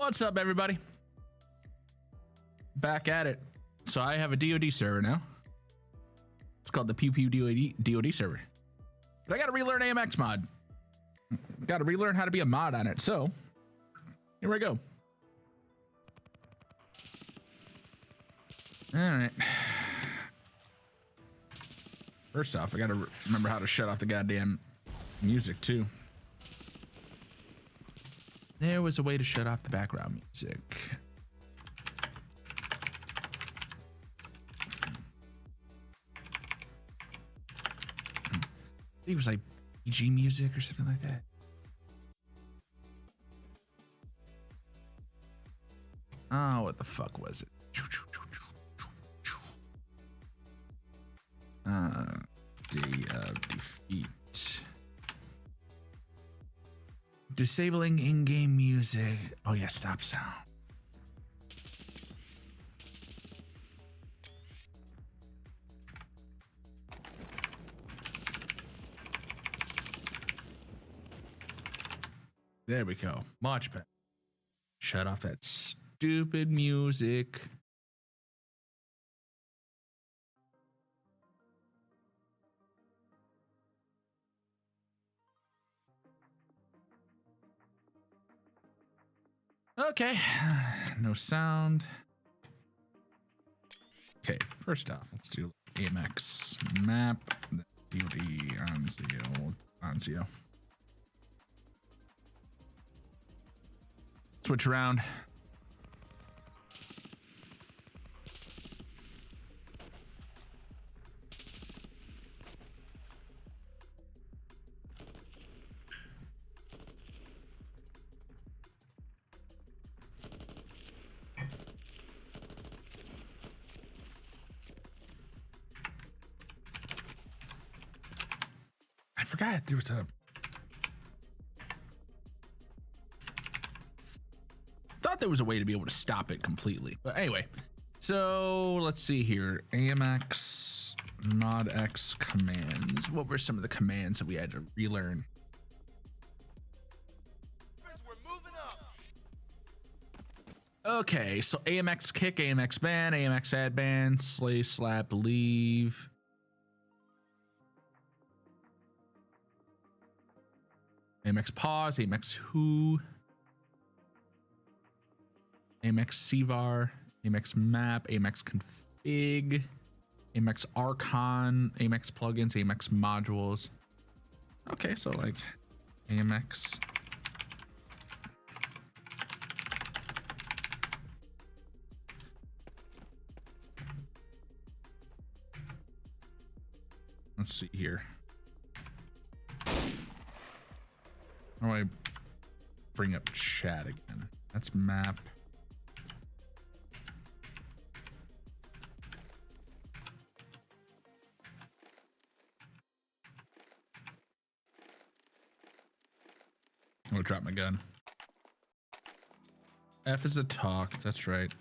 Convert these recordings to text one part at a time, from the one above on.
What's up, everybody? Back at it. So I have a DoD server now. It's called the Pew Pew DoD server. But I got to relearn AMX mod. Got to relearn how to be a mod on it. So here we go. All right. First off, I got to remember how to shut off the goddamn music too. There was a way to shut off the background music. I think it was like PG music or something like that. Oh, what the fuck was it? Day of defeat. Disabling in-game music. Oh yeah, stop sound. There we go. Much better. Shut off that stupid music. Okay, no sound. Okay, first off, let's do AMX map, DoD Anzio. Switch around. I forgot there was a... Thought there was a way to be able to stop it completely. But anyway, so let's see here. AMX mod X commands. What were some of the commands that we had to relearn? Okay, so AMX kick, AMX ban, AMX add ban, slay, slap, leave. AMX pause, AMX who, AMX CVAR, AMX map, AMX config, AMX archon, AMX plugins, AMX modules. Okay, so like AMX. Let's see here. How do I bring up chat again? That's map. I'm gonna drop my gun. F is a talk, that's right.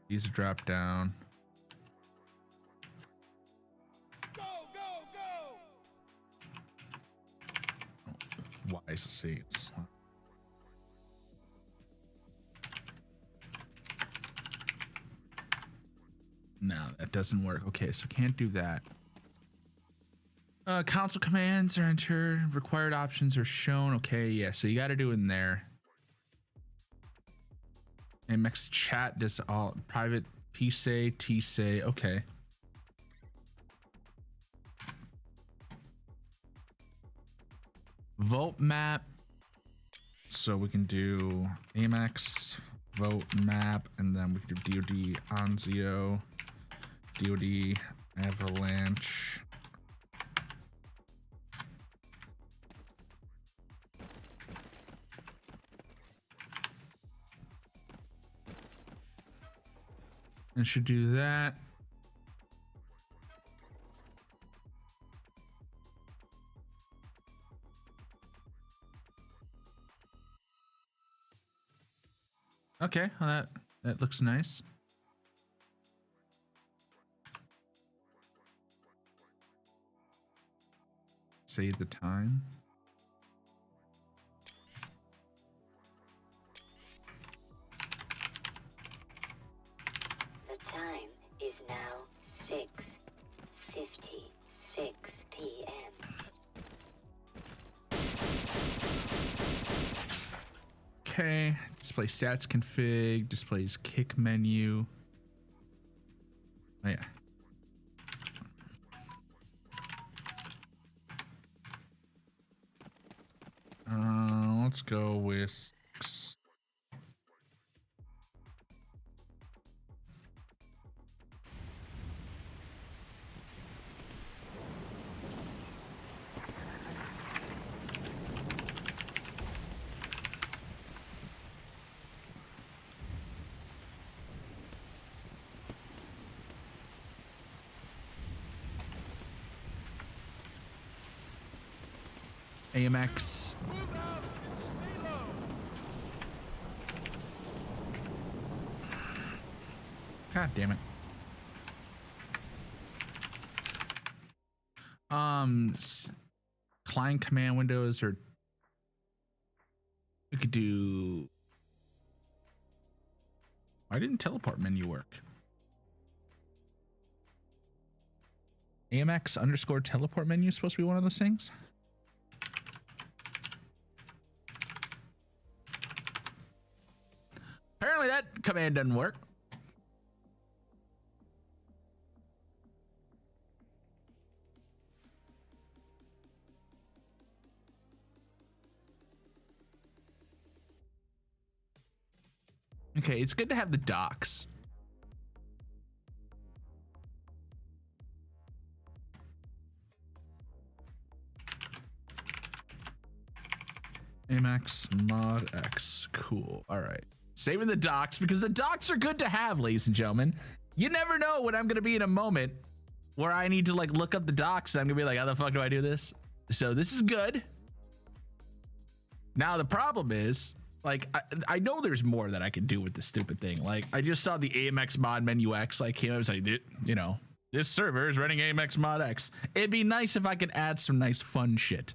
These drop down. Why is the seats? No, that doesn't work. Okay, so can't do that. Console commands are entered. Required options are shown. Okay, yeah, so you got to do it in there. MX chat does all private P-say, T-say. Okay. Vote map. So we can do AMX vote map, and then we can do DoD Anzio, DoD avalanche. And should do that. Okay, well, that looks nice. Save the time. Okay, display stats config, displays kick menu. Oh yeah. Let's go with 6. AMX. God damn it. Client command windows, or we could do. Why didn't teleport menu work? AMX underscore teleport menu is supposed to be one of those things. Apparently that command doesn't work. Okay, it's good to have the docs. AMX mod X. Cool. All right. Saving the docs, because the docs are good to have, ladies and gentlemen. You never know when I'm going to be in a moment where I need to like look up the docs. And I'm going to be like, how the fuck do I do this? So this is good. Now the problem is, like, I know there's more that I could do with this stupid thing. Like, I just saw the AMX mod menu X, like, came up and said, you know, this server is running AMX mod X. It'd be nice if I could add some nice fun shit.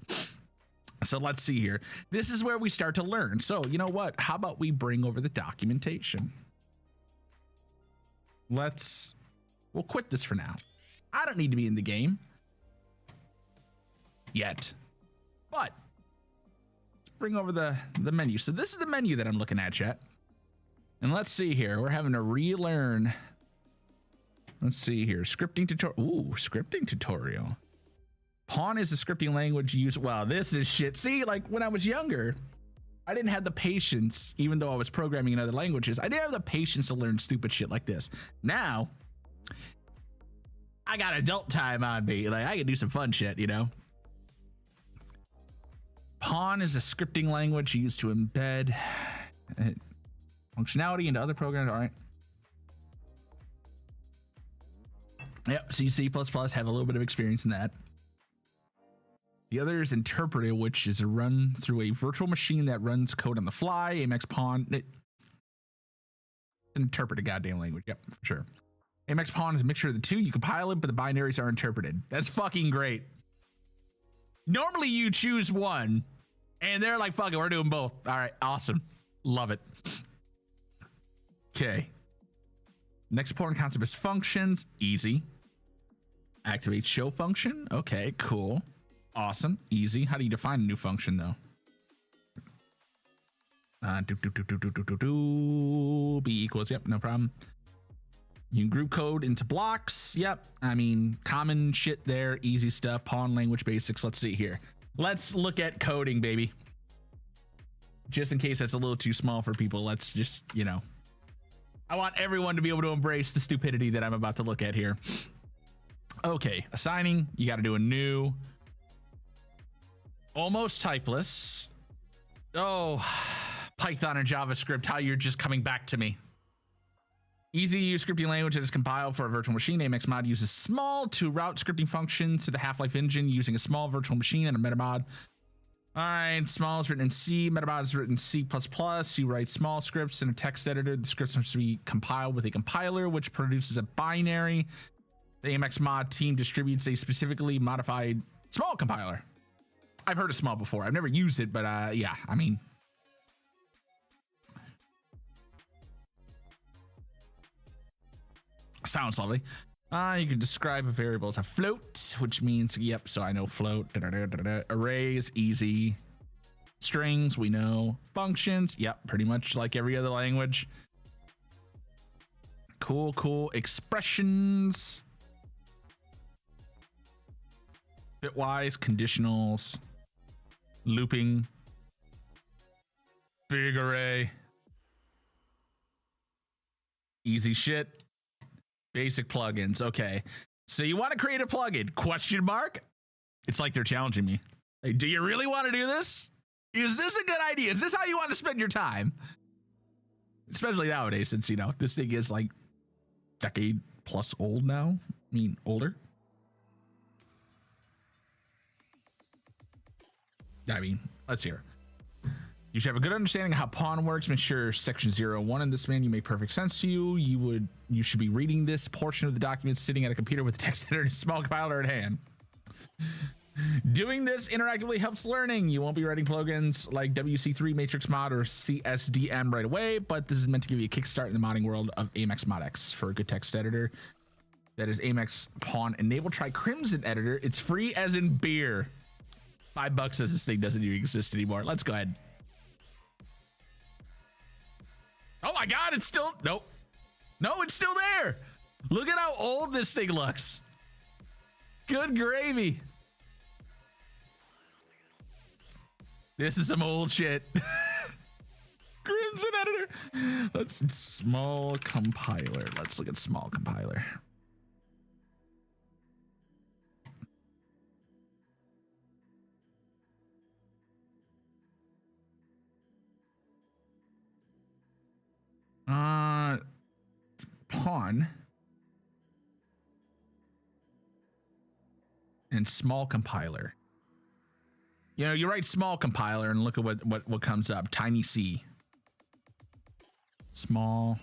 So let's see here. This is where we start to learn. So you know what? How about we bring over the documentation? We'll quit this for now. I don't need to be in the game yet, but let's bring over the menu. So this is the menu that I'm looking at, chat. And let's see here. We're having to relearn. Let's see here. Scripting tutorial. Ooh, scripting tutorial. Pawn is the scripting language used. Wow, this is shit. See, like when I was younger, I didn't have the patience, even though I was programming in other languages, I didn't have the patience to learn stupid shit like this. Now, I got adult time on me. Like I can do some fun shit, you know? Pawn is a scripting language used to embed functionality into other programs. All right. Yep, C++, have a little bit of experience in that. The other is interpreter, which is a run through a virtual machine that runs code on the fly. AMX Pawn. It's an interpreted goddamn language. Yep, for sure. AMX Pawn is a mixture of the two. You compile it, but the binaries are interpreted. That's fucking great. Normally you choose one, and they're like, fuck it, we're doing both. All right, awesome. Love it. Okay. Next important concept is functions. Easy. Activate show function. Okay, cool. Awesome. Easy. How do you define a new function, though? B equals. Yep, no problem. You can group code into blocks. Yep. I mean, common shit there. Easy stuff. Pawn language basics. Let's see here. Let's look at coding, baby. Just in case that's a little too small for people. Let's just, you know. I want everyone to be able to embrace the stupidity that I'm about to look at here. Okay. Assigning. You got to do a new. Almost typeless. Oh, Python and JavaScript, how you're just coming back to me. Easy to use scripting language that is compiled for a virtual machine. AMX mod uses small to route scripting functions to the Half-Life engine using a small virtual machine and a metamod. All right, small is written in C, metamod is written in C++. You write small scripts in a text editor. The scripts must be compiled with a compiler, which produces a binary. The AMX mod team distributes a specifically modified small compiler. I've heard of small before. I've never used it, but yeah, I mean. Sounds lovely. You can describe a variable as a float, which means, yep, so I know float. Array is easy. Strings, we know. Functions, yep, pretty much like every other language. Cool. Expressions. Bitwise, conditionals, looping, big array, easy shit, basic plugins. Okay, so you want to create a plugin? Question mark? It's like they're challenging me. Like, do you really want to do this? Is this a good idea? Is this how you want to spend your time? Especially nowadays, since, you know, this thing is like decade plus old now. I mean, older. I mean, let's hear. You should have a good understanding of how pawn works. Make sure section 01 in this menu make perfect sense to you. You should be reading this portion of the document sitting at a computer with a text editor and a small compiler at hand. Doing this interactively helps learning. You won't be writing plugins like WC3 Matrix Mod or CSDM right away, but this is meant to give you a kickstart in the modding world of AMX Mod X. For a good text editor that is AMX Pawn Enable, try Crimson Editor. It's free as in beer. $5 says this thing doesn't even exist anymore. Let's go ahead. Oh my God, it's still, nope. No, it's still there. Look at how old this thing looks. Good gravy. This is some old shit. Crimson Editor. Let's small compiler. Let's look at small compiler. Pawn and small compiler. You know, you write small compiler and look at what comes up. Tiny C. Small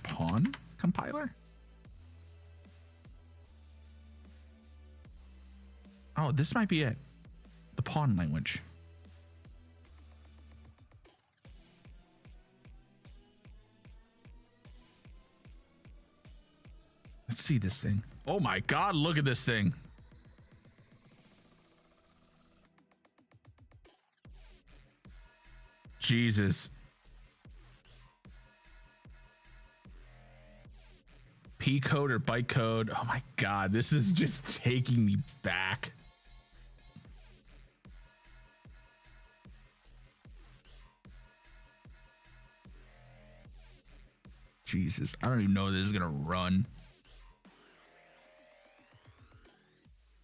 pawn compiler. Oh, this might be it. The pawn language. Let's see this thing. Oh my God, look at this thing. Jesus. P code or byte code. Oh my God, this is just taking me back. Jesus, I don't even know if this is gonna run.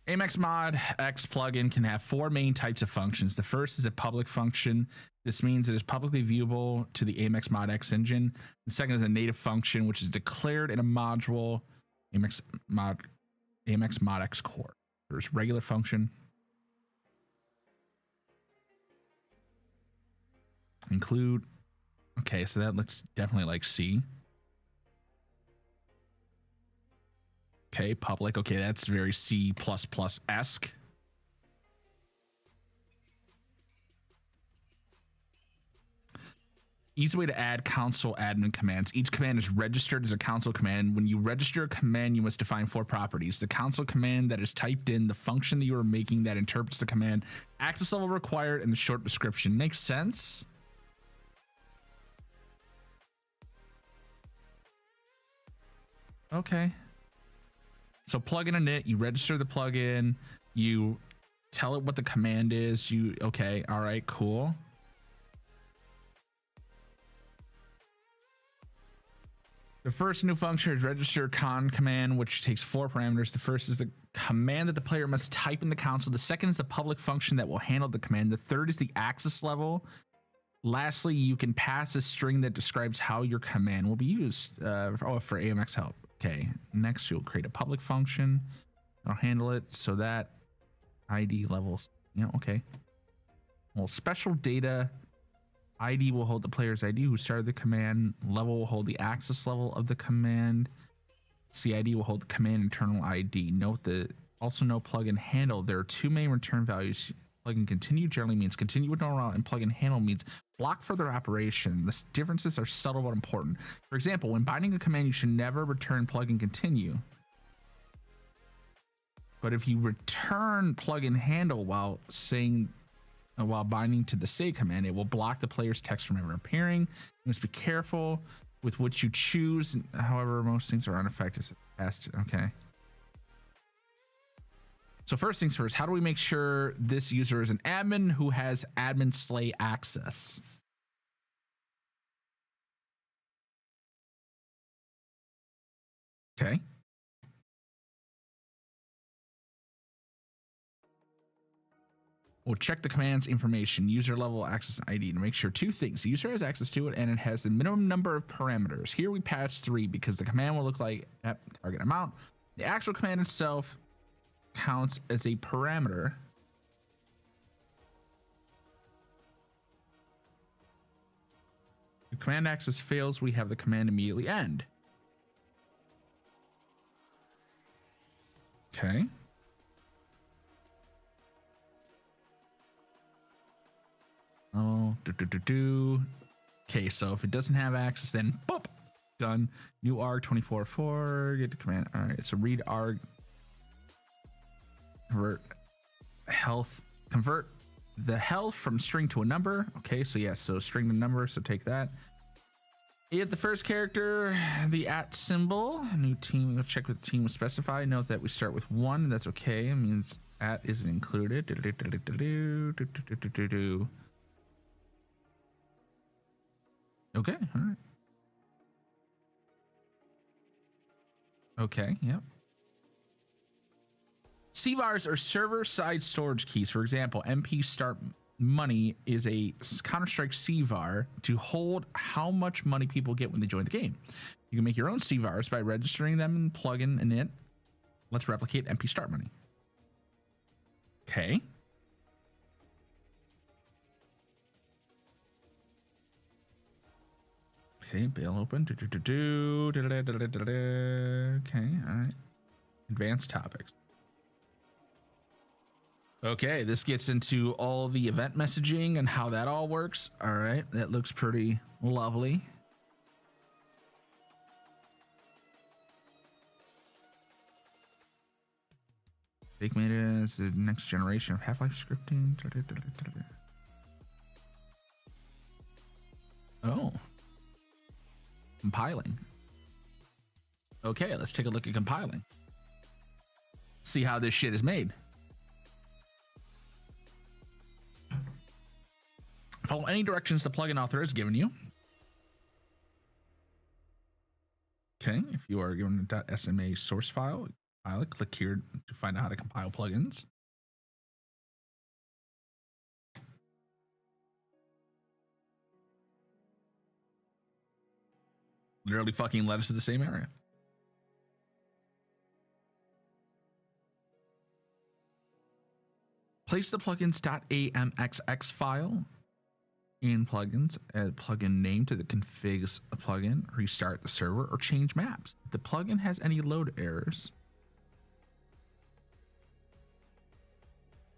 AMX Mod X plugin can have 4 main types of functions. The first is a public function. This means it is publicly viewable to the AMX Mod X engine. The second is a native function, which is declared in a module, AMX Mod X core. There's regular function. Include. Okay, so that looks definitely like C. Okay, public. Okay, that's very C++-esque. Easy way to add console admin commands. Each command is registered as a console command. When you register a command, you must define 4 properties. The console command that is typed in, the function that you are making that interprets the command, access level required, and the short description. Makes sense? Okay. So plugin init, you register the plugin, you tell it what the command is, okay, all right, cool. The first new function is register con command, which takes 4 parameters. The first is the command that the player must type in the console. The second is the public function that will handle the command. The third is the access level. Lastly, you can pass a string that describes how your command will be used for AMX help. Okay, next you'll create a public function. I'll handle it so that ID levels, okay. Well, special data ID will hold the player's ID who started the command. Level will hold the access level of the command. CID will hold the command internal ID. Note that also no plugin handle. There are 2 main return values. Plugin continue generally means continue with normal, and plugin handle means block further operation. The differences are subtle but important. For example, when binding a command, you should never return plugin continue. But if you return plugin handle while saying while binding to the say command. It will block the player's text from ever appearing. You must be careful with what you choose. However, most things are unaffected. Okay. So first things first, how do we make sure this user is an admin who has admin slay access? Okay. We'll check the command's information, user level access ID, to make sure two things. The user has access to it and it has the minimum number of parameters. Here we pass 3 because the command will look like target amount. The actual command itself counts as a parameter. If command access fails, we have the command immediately end. Okay. Oh, okay, so if it doesn't have access, then boop, done. New arg 24.4, get the command. All right, so read arg, convert the health from string to a number. Okay, so yes, so string to number, so take that. Hit the first character, the @ symbol. New team, we'll check what the team was specified. Note that we start with 1, that's okay. It means @ isn't included. Okay, all right. Okay, yep. CVARs are server-side storage keys. For example, MP start money is a Counter-Strike CVAR to hold how much money people get when they join the game. You can make your own CVARs by registering them and plug in it. Let's replicate MP start money. Okay. Okay, bail open. Okay, all right. Advanced topics. Okay, this gets into all the event messaging and how that all works. All right, that looks pretty lovely. Big Meta is the next generation of Half-Life scripting. Oh. Compiling. Okay, let's take a look at compiling. See how this shit is made. Follow any directions the plugin author has given you. Okay, if you are given a .sma source file, click here to find out how to compile plugins. Literally fucking led us to the same area. Place the plugins.amxx file in plugins, add plugin name to the configs a plugin, restart the server, or change maps. If the plugin has any load errors,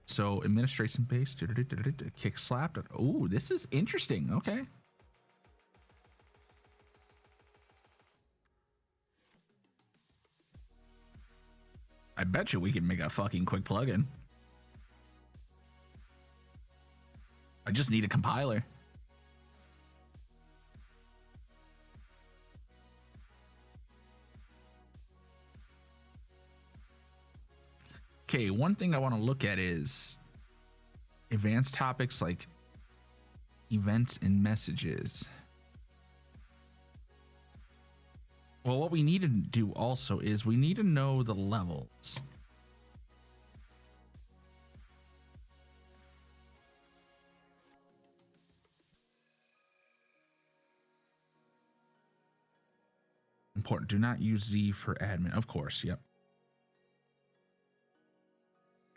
so administration base, kick slap. Oh, this is interesting. Okay. I bet you we can make a fucking quick plugin. I just need a compiler. Okay, one thing I want to look at is advanced topics like events and messages. Well, what we need to do also is we need to know the levels. Important. Do not use Z for admin. Of course. Yep.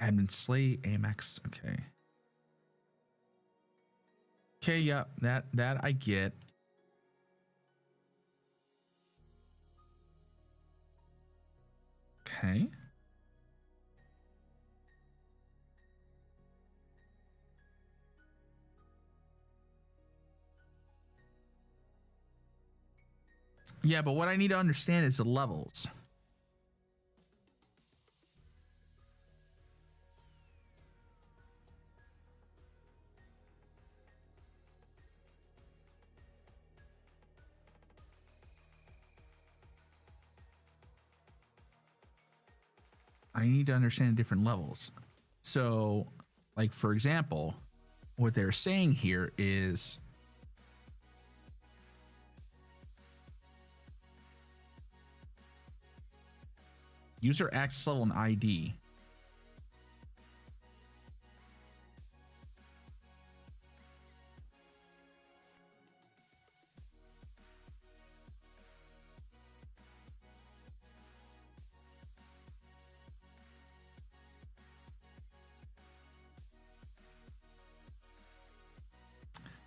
Admin slay AMX. Okay. Okay. Yep. That I get. Okay. Yeah, but what I need to understand is the levels. I need to understand different levels. So, like, for example, what they're saying here is user access level and ID.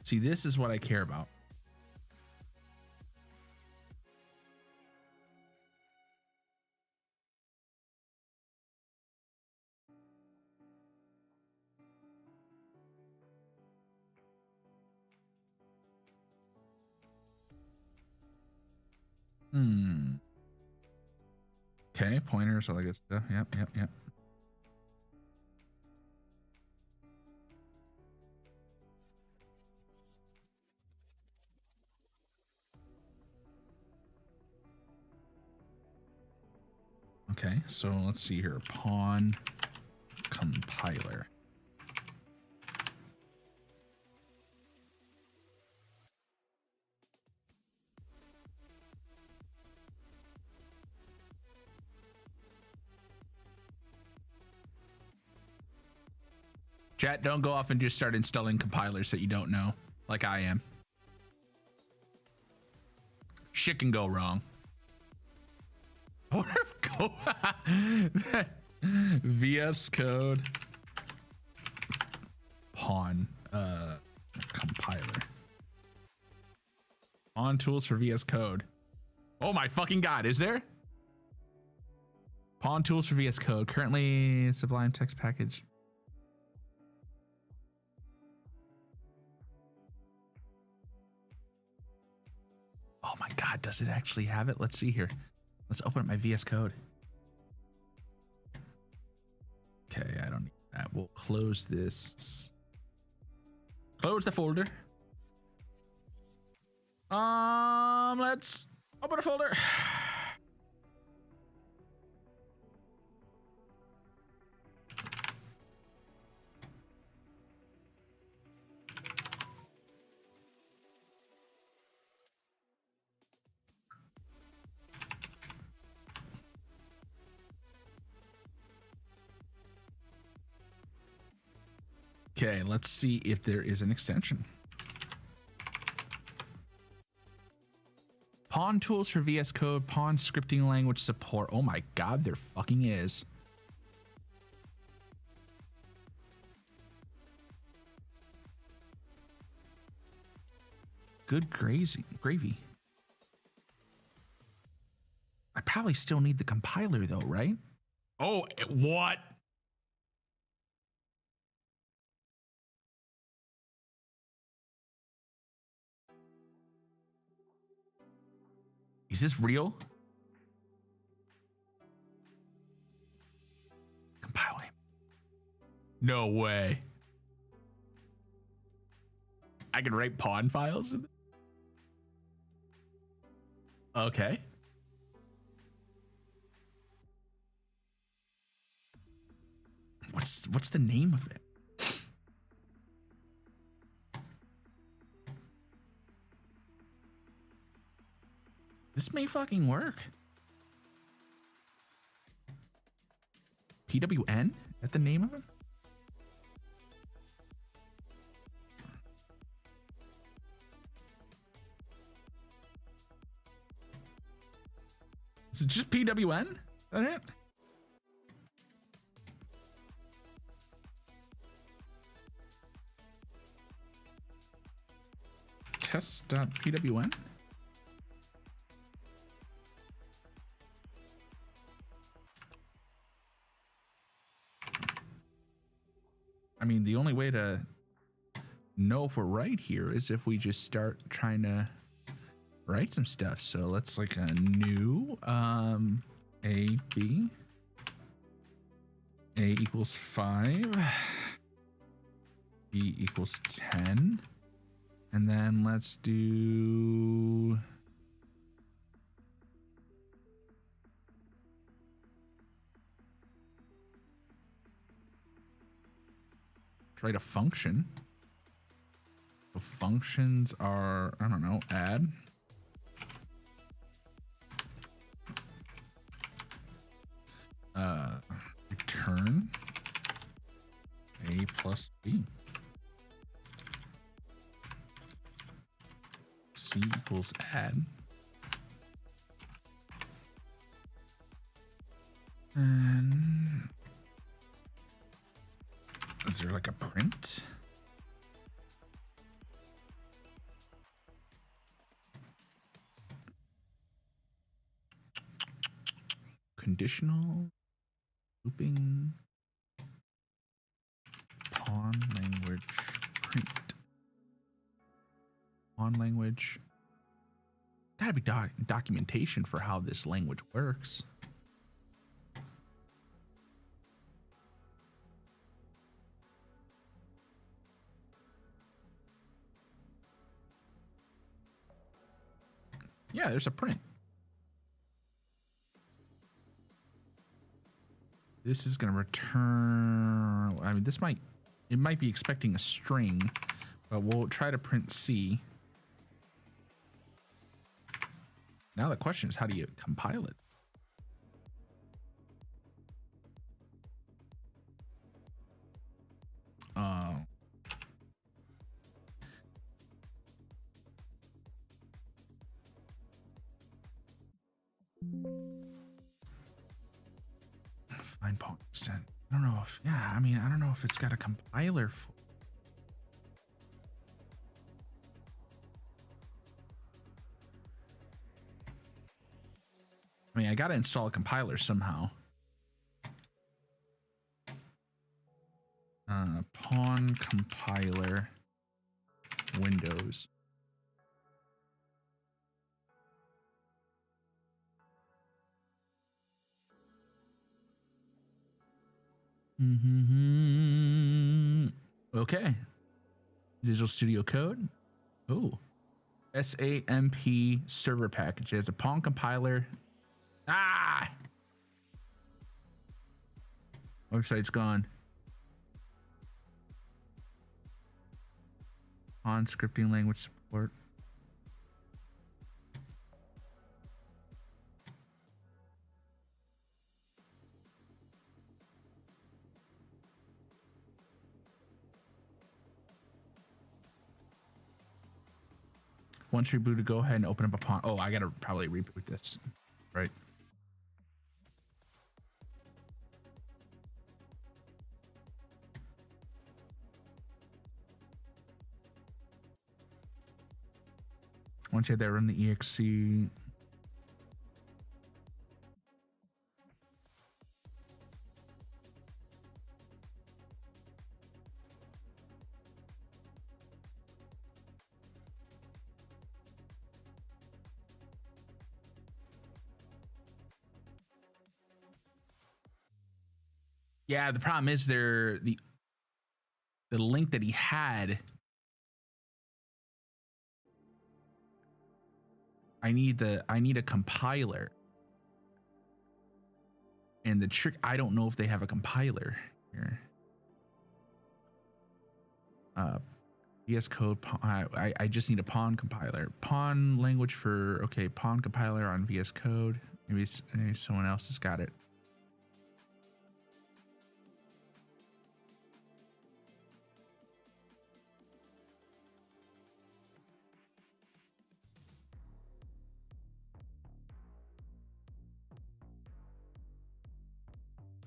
See, this is what I care about. Okay, pointers, all that good stuff. Yep. Okay, so let's see here. Pawn compiler. Chat, don't go off and just start installing compilers that you don't know, like I am. Shit can go wrong. What if go VS Code pawn compiler. On tools for VS Code. Oh my fucking god, is there? Pawn tools for VS Code. Currently Sublime text package. Oh my god, does it actually have it? Let's see here. Let's open up my VS Code. Okay, I don't need that. We'll close this. Close the folder. Let's open a folder. Okay, let's see if there is an extension. Pawn tools for VS Code, pawn scripting language support. Oh my god, there fucking is. Good gravy. I probably still need the compiler though, right? Oh, what? Is this real? Compiling. No way. I can write pawn files in it? Okay. What's the name of it? This may fucking work. PWN? Is that the name of it? Is it just PWN? Is that it? Test.pwn? I mean, the only way to know if we're right here is if we just start trying to write some stuff. So let's like a new A, B. A equals 5. B equals 10. And then let's do... write a function. So functions are, I don't know, add. Return A plus B. C equals add. And is there like a print? Conditional looping pawn language print. Pawn language. Gotta be documentation for how this language works. Yeah, there's a print. This is going to return. I mean, it might be expecting a string, but we'll try to print C. Now the question is, how do you compile it? Find pawn extent. I don't know if, yeah, I mean, I don't know if it's got a compiler for. I mean, I got to install a compiler somehow. Pawn compiler Windows. Okay. Visual Studio Code. Oh. SAMP server package. It has a pawn compiler. Ah! Website's gone. Pawn scripting language support. Once rebooted, go ahead and open up a pawn. Oh, I gotta probably reboot this, right? Once you have that, run the exe. Yeah, the problem is the link that he had. I need a compiler. And the trick, I don't know if they have a compiler here. VS Code, I just need a pawn compiler. Pawn language for, okay, pawn compiler on VS Code. Maybe someone else has got it.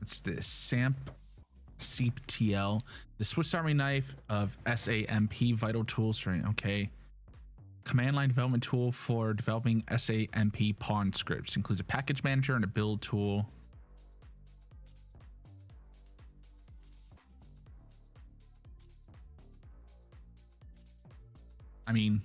It's the SAMP CPTL, the Swiss Army knife of SAMP vital tools for, okay. Command line development tool for developing SAMP pawn scripts. Includes a package manager and a build tool. I mean,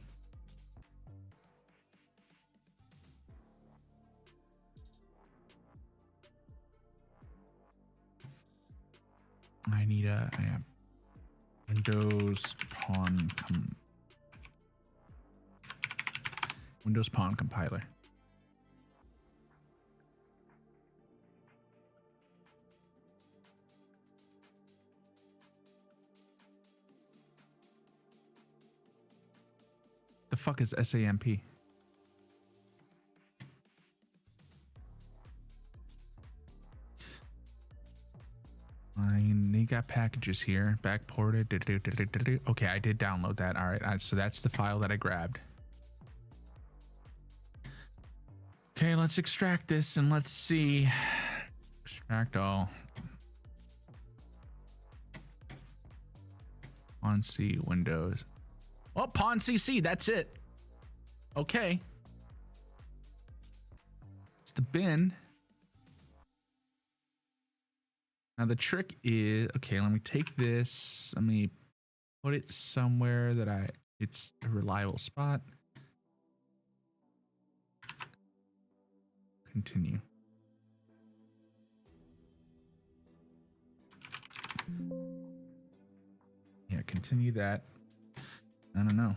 I need a Windows pawn compiler. fuck is SAMP? Fine, they got packages here. Backported. Okay, I did download that. All right, so that's the file that I grabbed. Okay, let's extract this and let's see. Extract all. On C Windows. Well, Pawn CC, that's it. Okay. It's the bin. Now the trick is, okay, let me take this. Let me put it somewhere that it's a reliable spot. Continue. Yeah, continue that. I don't know.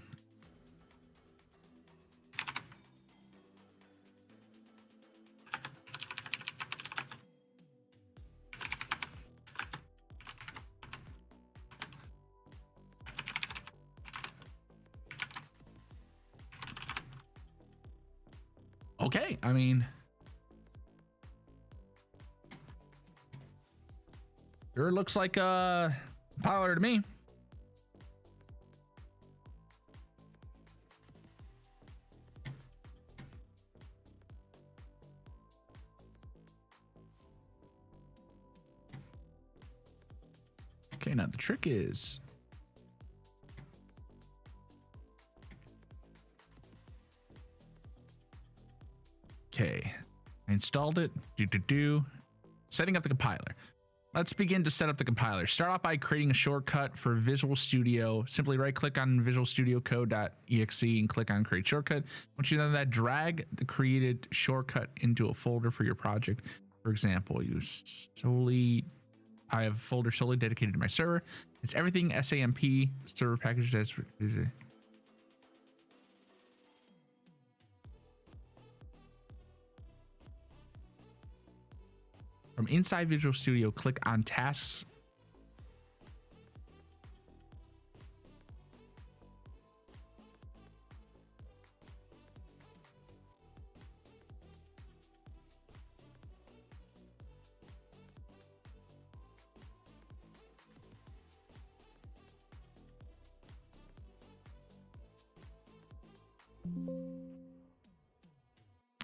Okay, I mean, sure looks like a compiler to me. Okay, now the trick is okay, I installed it. Setting up the compiler. Let's begin to set up the compiler. Start off by creating a shortcut for Visual Studio. Simply right click on Visual Studio Code.exe and click on create shortcut. Once you've done that, drag the created shortcut into a folder for your project. For example, I have a folder solely dedicated to my server. It's everything SAMP server package that's from inside Visual Studio, click on tasks.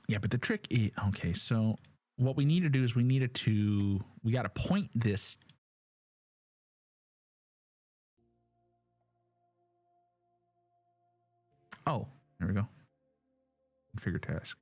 Yeah, but the trick is, okay, so what we need to do is we got to point this. Oh, there we go. Configure task.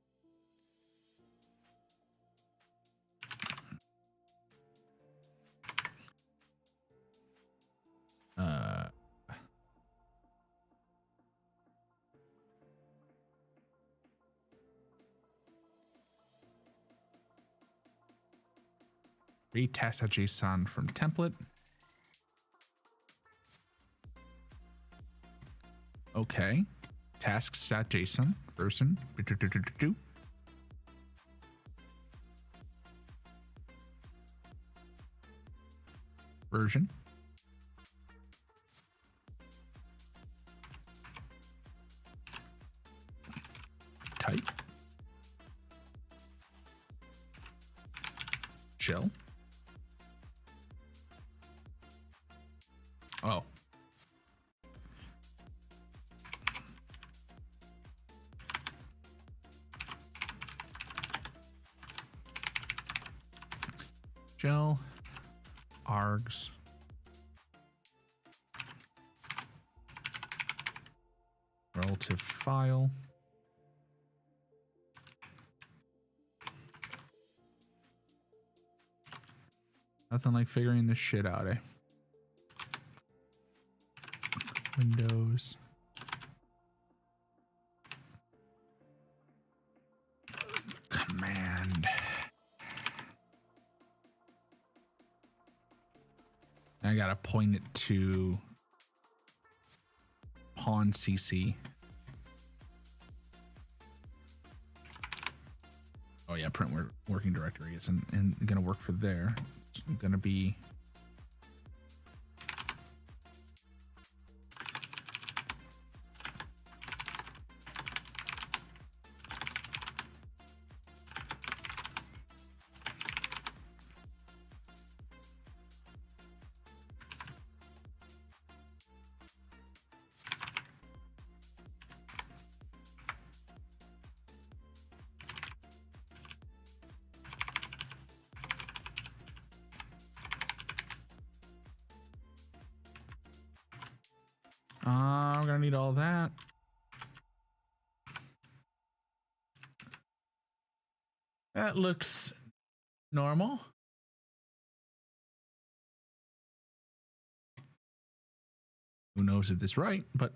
Read task.json from template. Okay. Tasks.json version. Version. Type. Shell. Oh. Shell. Args. Relative file. Nothing like figuring this shit out, eh? Windows. Command. I gotta point it to pawn CC. Oh yeah, print working directory isn't gonna work for there. It's gonna be need all that. That looks normal. Who knows if this is right, but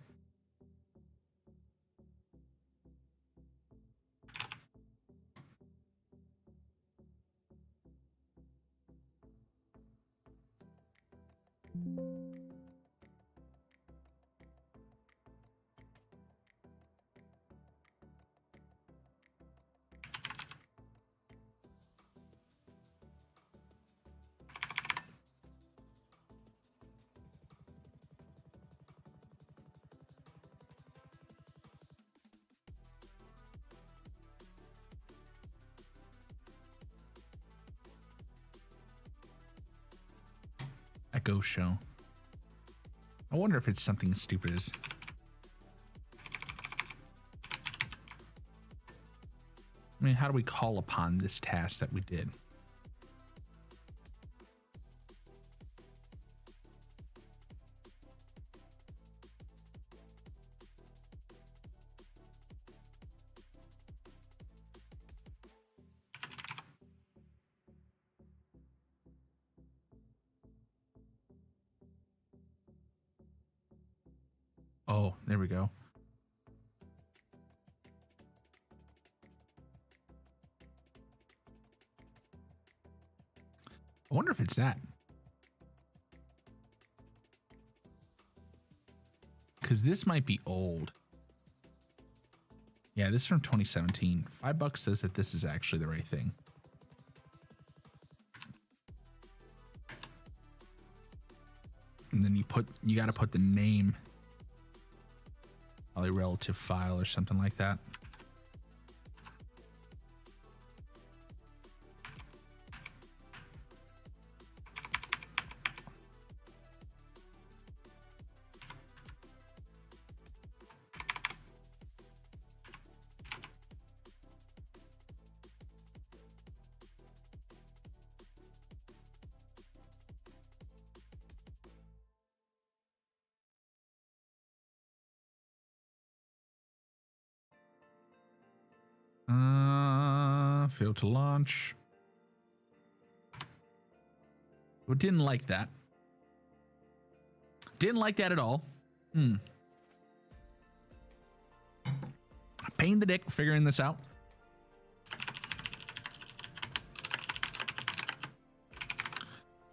Echo show. I wonder if it's something as stupid as I mean, how do we call upon this task that we did? Oh, there we go. I wonder if it's that. Because this might be old. Yeah, this is from 2017. $5 says that this is actually the right thing. And then you got to put the name. Probably relative file or something like that. Failed to launch. Well, didn't like that. Didn't like that at all. Pain in the dick figuring this out.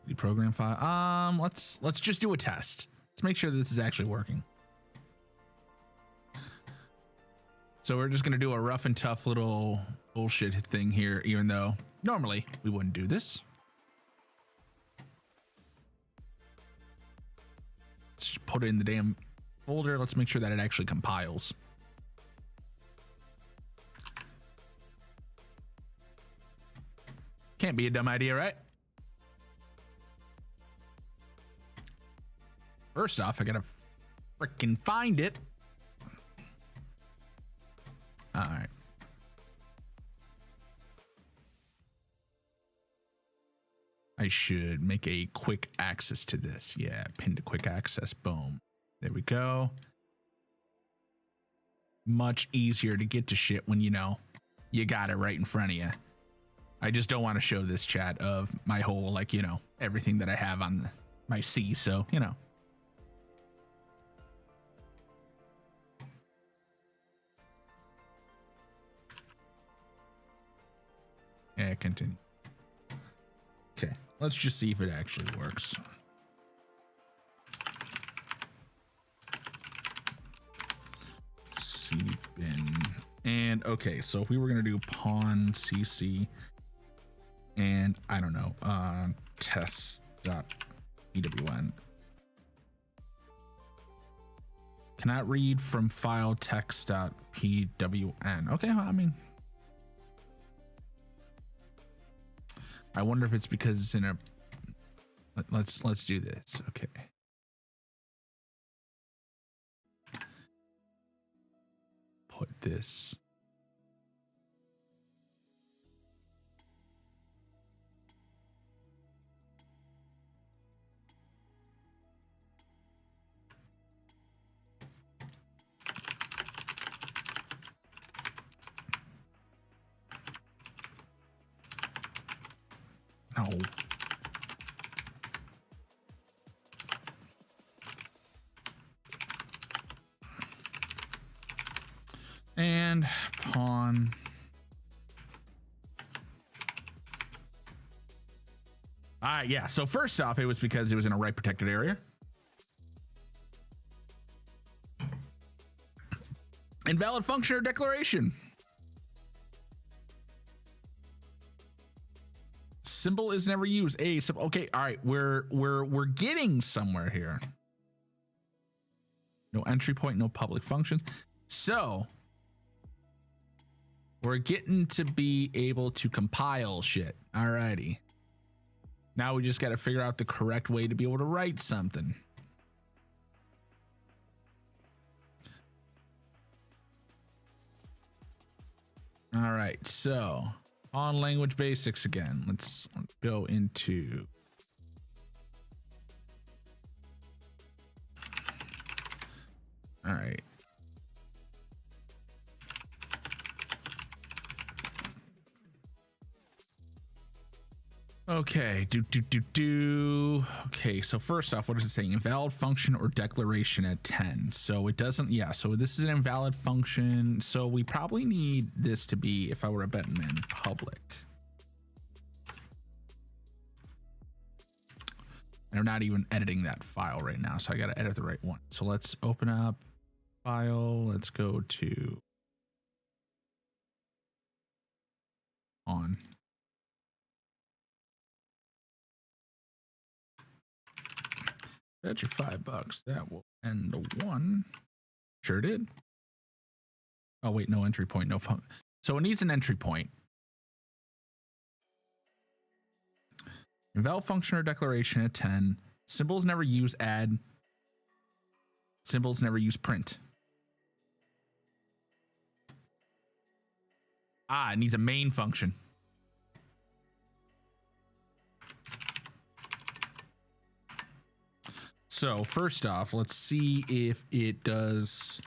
The program file. Let's just do a test. Let's make sure that this is actually working. So we're just gonna do a rough and tough little bullshit thing here, even though normally we wouldn't do this. Let's just put it in the damn folder. Let's make sure that it actually compiles. Can't be a dumb idea, right? First off, I gotta freaking find it. All right. I should make a quick access to this. Yeah, pin to quick access. Boom. There we go. Much easier to get to shit when you know you got it right in front of you. I just don't want to show this chat of my whole, like, you know, everything that I have on my C. So, you know. Yeah, continue. Okay, let's just see if it actually works. Cbin. And okay, so if we were gonna do pawn cc and I don't know, test.pwn. Cannot read from file text.pwn. Okay, I mean, I wonder if it's because it's in a. Let's do this. Okay. Put this. No. And pawn. Yeah, so first off, it was because it was in a right protected area. Invalid function or declaration. Symbol is never used. Okay, all right, we're getting somewhere here. No entry point, no public functions. So we're getting to be able to compile shit. Alrighty. Now we just got to figure out the correct way to be able to write something. All right, so on language basics again. Let's go into all right. Okay, okay, so first off, what is it saying? Invalid function or declaration at 10. So it doesn't, yeah, so this is an invalid function. So we probably need this to be, if I were a betting man, public. And I'm not even editing that file right now, so I got to edit the right one. So let's open up file. Let's go to on. Bet you $5 that will end the one. Sure did. Oh wait, no entry point, no phone. So it needs an entry point. Invalid function or declaration at 10. Symbols never use add. Symbols never use print. It needs a main function. So first off, let's see if it does.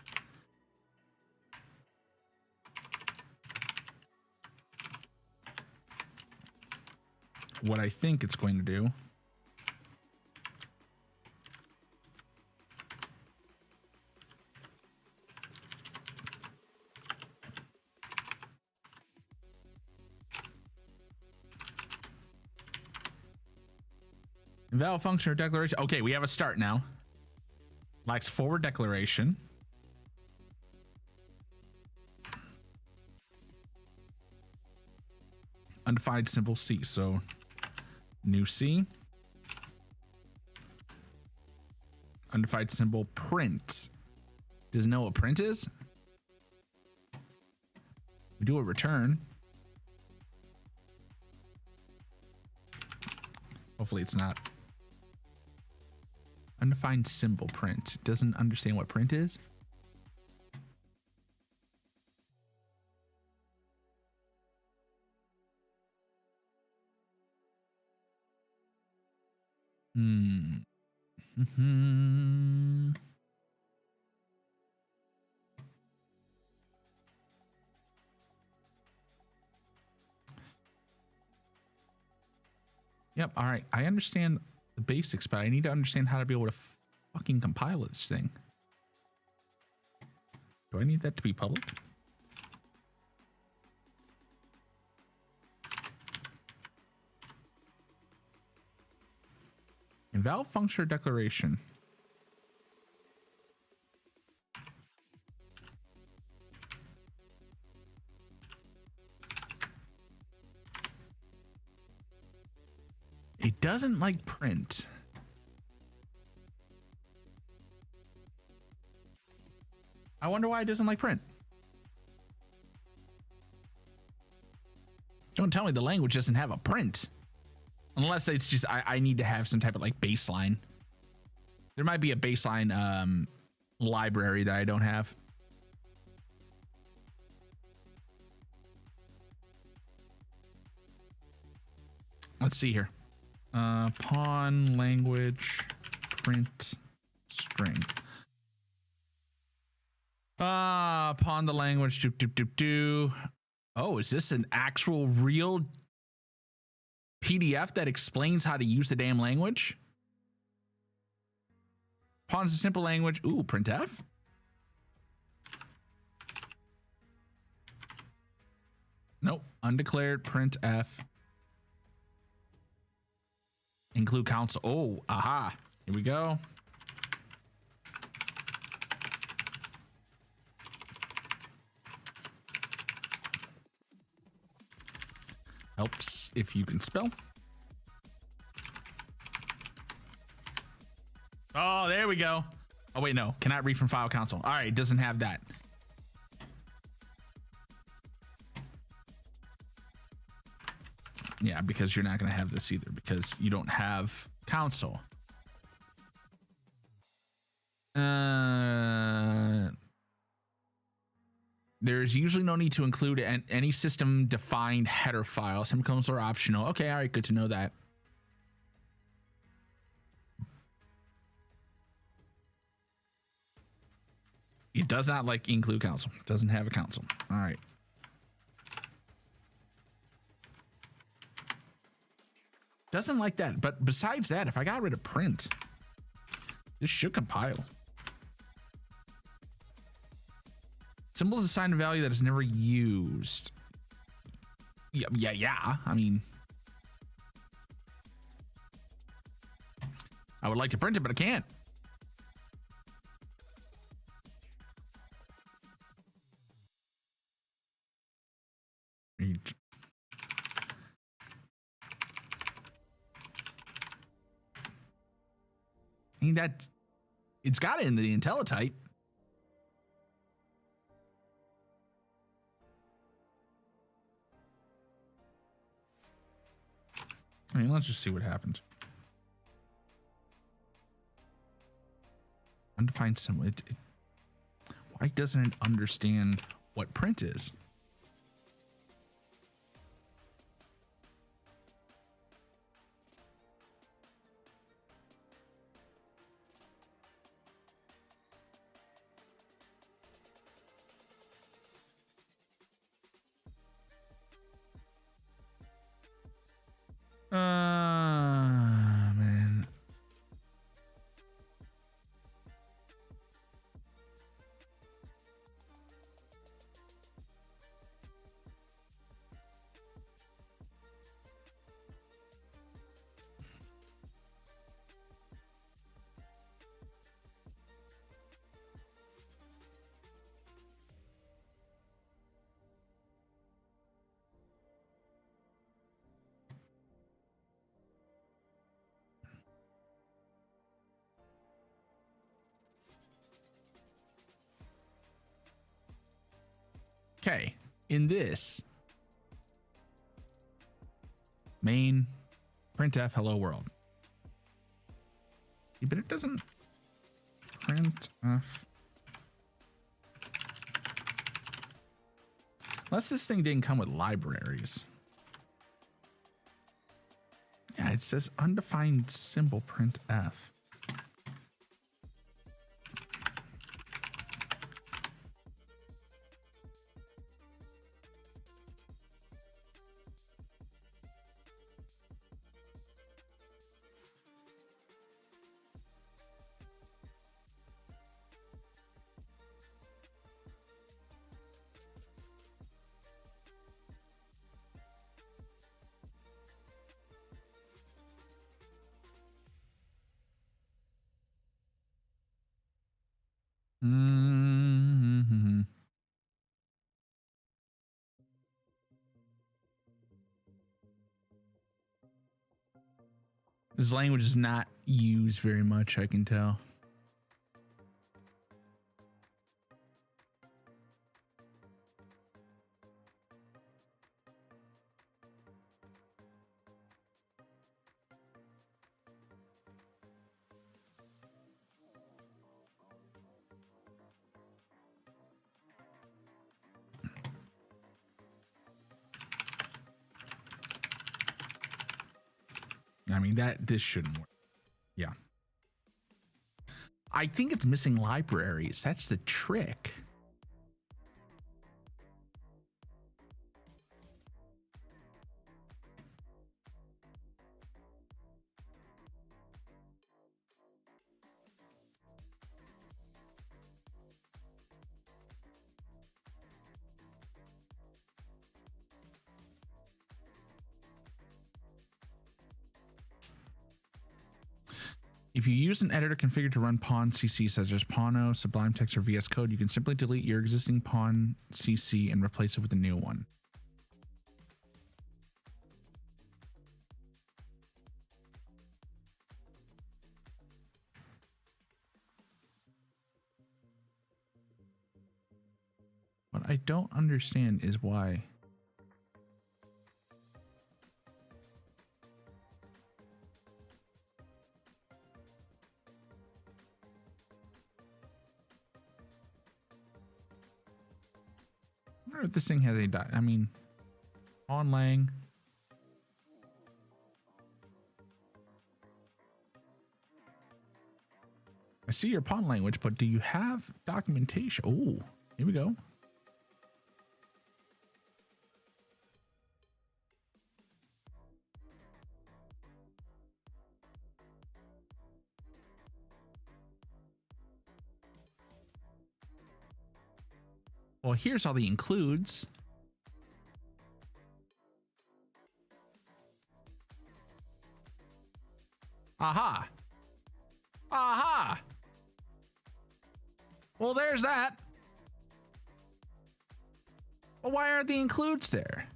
What I think it's going to do. Invalid function or declaration. Okay, we have a start now. Lacks forward declaration. Undefined symbol C. So new C. Undefined symbol print. Does it know what print is? We do a return. Hopefully it's not. Undefined symbol print. Doesn't understand what print is. Yep. All right. I understand the basics, but I need to understand how to be able to fucking compile this thing. Do I need that to be public? Invalid function or declaration. It doesn't like print. I wonder why it doesn't like print. Don't tell me the language doesn't have a print. Unless it's just, I need to have some type of like baseline. There might be a baseline library that I don't have. Let's see here. Pawn language print string. Pawn the language Oh, is this an actual real PDF that explains how to use the damn language. Pawns a simple language. Ooh, printf. Nope. Undeclared printf. Include console. Oh, aha. Here we go. Helps if you can spell. Oh, there we go. Oh, wait, no. Cannot read from file console. All right, doesn't have that. Yeah, because you're not going to have this either because you don't have console. There's usually no need to include any system defined header file. Semicolons are optional. Okay, all right, good to know that. It does not like include console. Doesn't have a console. All right. Doesn't like that. But besides that, if I got rid of print, this should compile. Symbols assign a value that is never used. Yeah. I mean, I would like to print it, but I can't. I mean, that it's got it in the IntelliType. I mean, let's just see what happens. Undefined symbol. Why doesn't it understand what print is? Man. Okay, in this main printf hello world, but it doesn't printf unless this thing didn't come with libraries. Yeah, it says undefined symbol printf. Mm-hmm. This language is not used very much, I can tell. I mean, this shouldn't work. Yeah. I think it's missing libraries. That's the trick. If you use an editor configured to run Pawn CC such as Pawno, Sublime Text, or VS Code, you can simply delete your existing Pawn CC and replace it with a new one. What I don't understand is why. I wonder if this thing has a dot. I mean, on Lang. I see your pawn language, but do you have documentation? Oh, here we go. Well, here's all the includes. Aha. Aha. Well, there's that. Well, why aren't the includes there?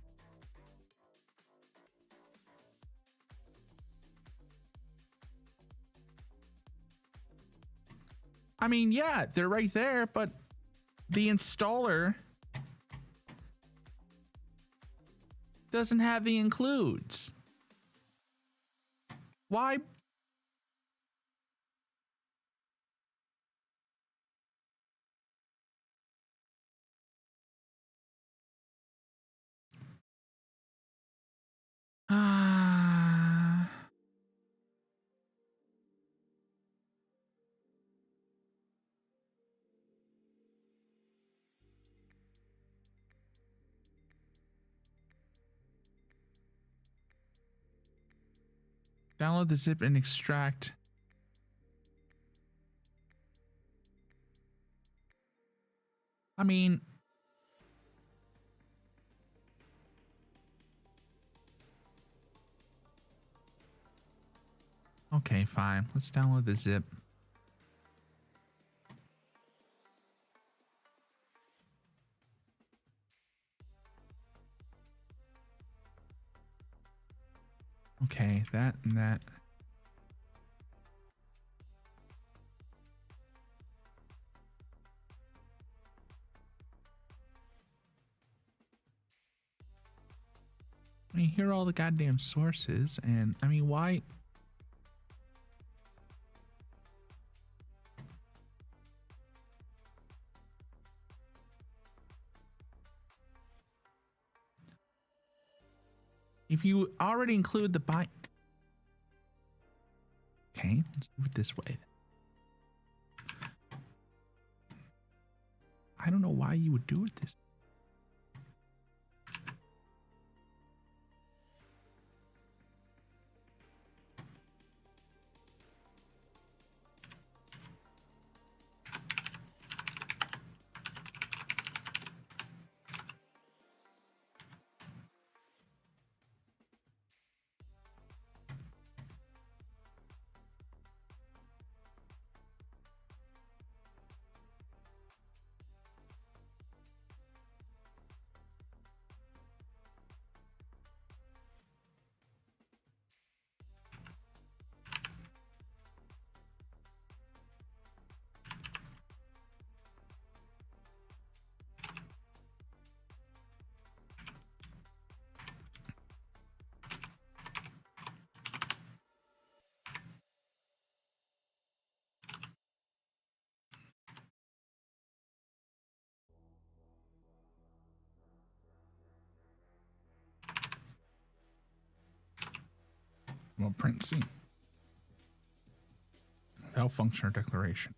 I mean, yeah, they're right there, but the installer doesn't have the includes. Why? Download the zip and extract. I mean, okay, fine. Let's download the zip. Okay, that and that. I mean, here are all the goddamn sources, and I mean, why? If you already include the bind. Okay, let's do it this way. I don't know why you would do it this way. Well, print C. Without function or declaration.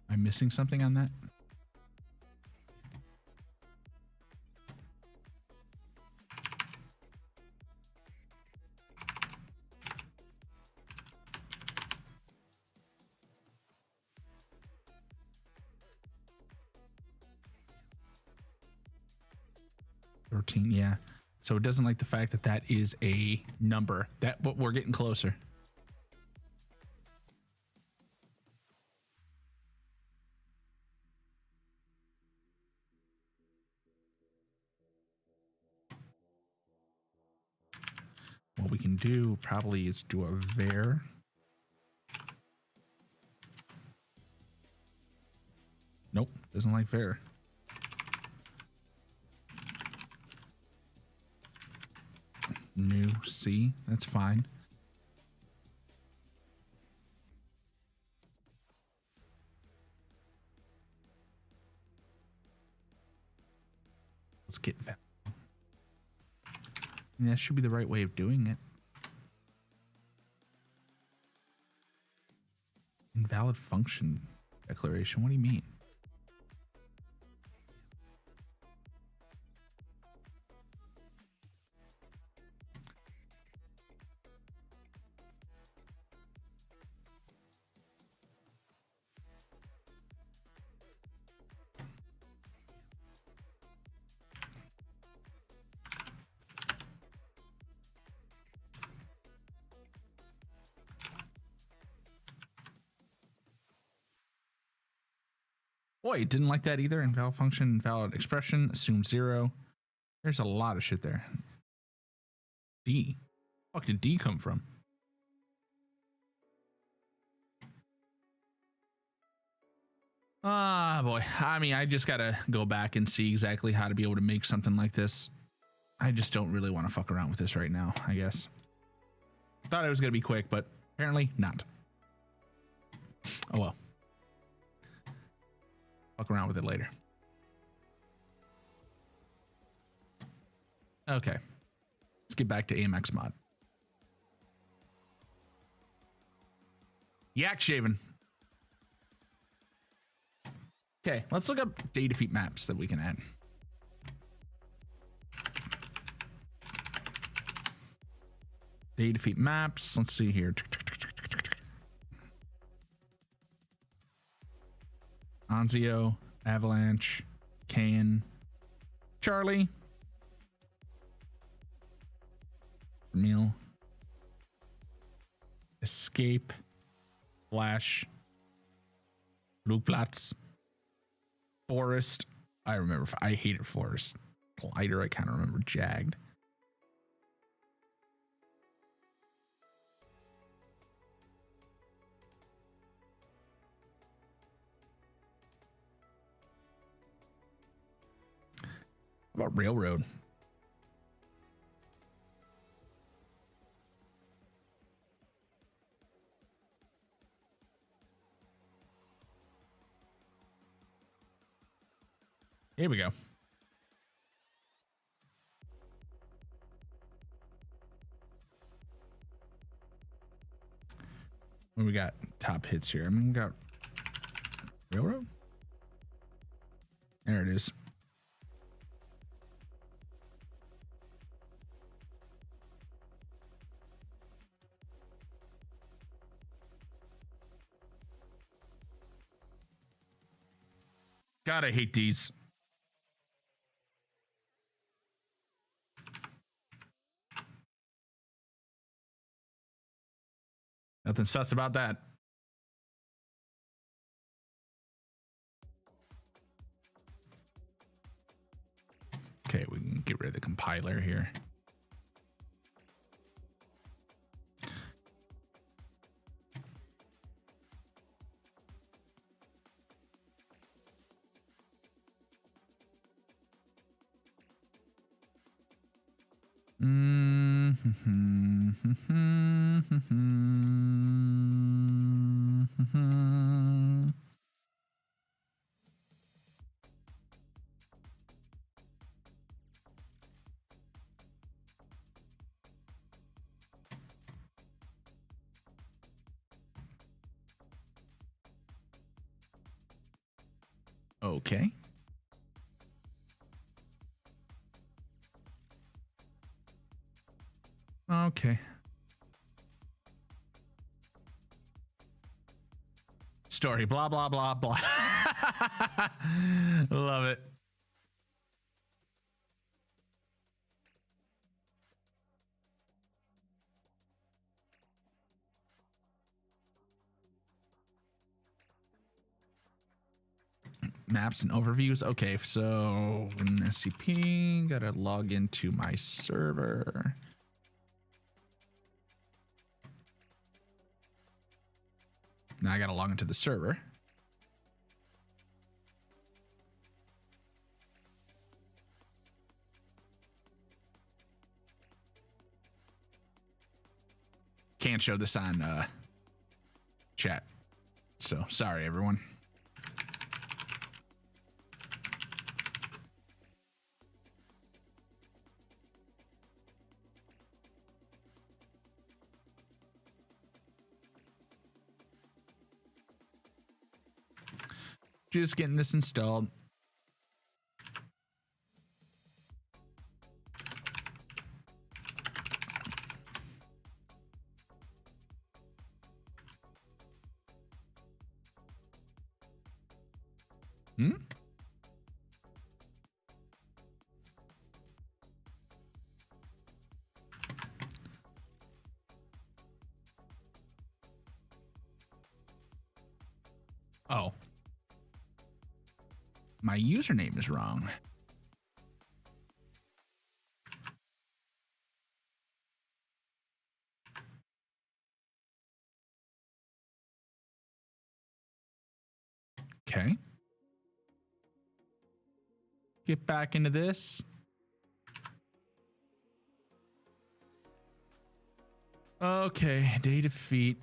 Am I missing something on that? 13, yeah. So it doesn't like the fact that that is a number. But we're getting closer. What we can do probably is do a var. Nope, doesn't like var. New C, that's fine. Let's get that. That should be the right way of doing it. Invalid function declaration. What do you mean? Boy, didn't like that either. Invalid function, invalid expression, assume 0. There's a lot of shit there. D. Fuck did D come from? Ah, boy. I mean, I just gotta go back and see exactly how to be able to make something like this. I just don't really want to fuck around with this right now, I guess. Thought it was gonna be quick, but apparently not. Oh well. Fuck around with it later. Okay. Let's get back to AMX mod. Yak shaving. Okay, let's look up data feed maps that we can add. Data feed maps. Let's see here. Anzio, Avalanche, Kane, Charlie, Meal, Escape, Flash, Blue-Platz, Forest. I remember. I hated Forest. Glider. I kind of remember. Jagged. How about Railroad? Here we go. What we got? Top hits here. I mean, we got Railroad. There it is. God, I hate these. Nothing sus about that. Okay, we can get rid of the compiler here. Okay. Okay. Story, blah, blah, blah, blah. Love it. maps and overviews. Okay, so in SCP, gotta log into my server. Now I gotta log into the server. Can't show this on chat. So sorry, everyone. Just getting this installed. Oh. My username is wrong. Okay. Get back into this. Okay, day defeat.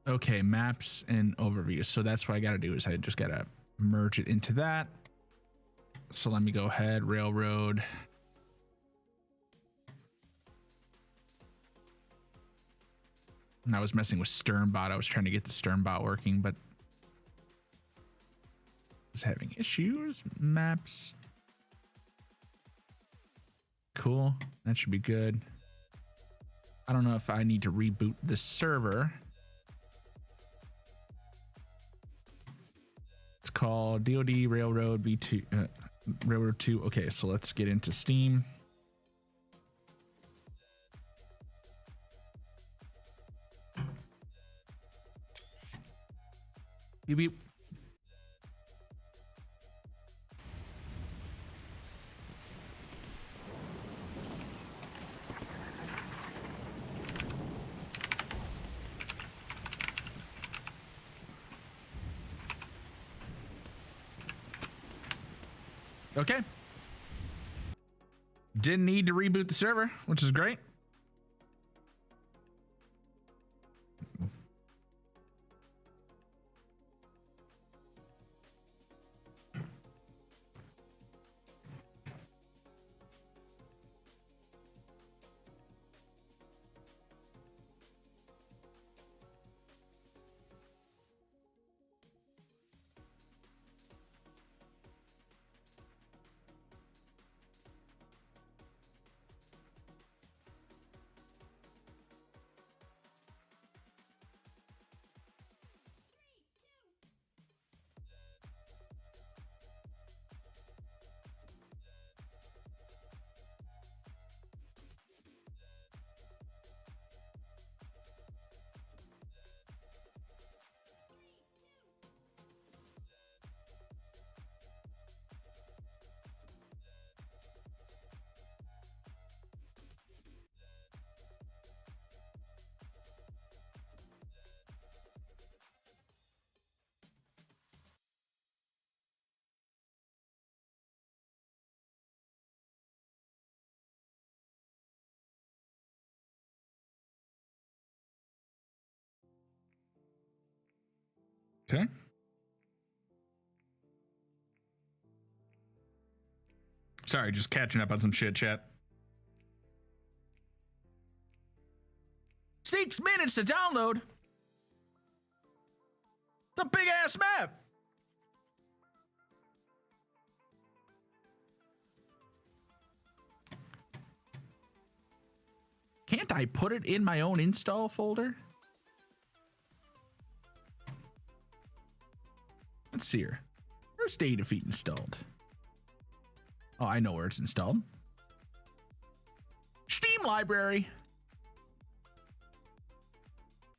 Okay, maps and overviews. So that's what I gotta do is I just gotta merge it into that. So let me go ahead, railroad. And I was messing with Sternbot. I was trying to get the Sternbot working, but I was having issues. Maps. Cool. That should be good. I don't know if I need to reboot the server. It's called DoD Railroad B2, Railroad 2. Okay, so let's get into Steam. Beep beep. Okay. Didn't need to reboot the server, which is great. Okay. Sorry, just catching up on some shit, chat. 6 minutes to download. It's a big ass map. Can't I put it in my own install folder? Let's see here. Where's Day Defeat installed? Oh, I know where it's installed. Steam library.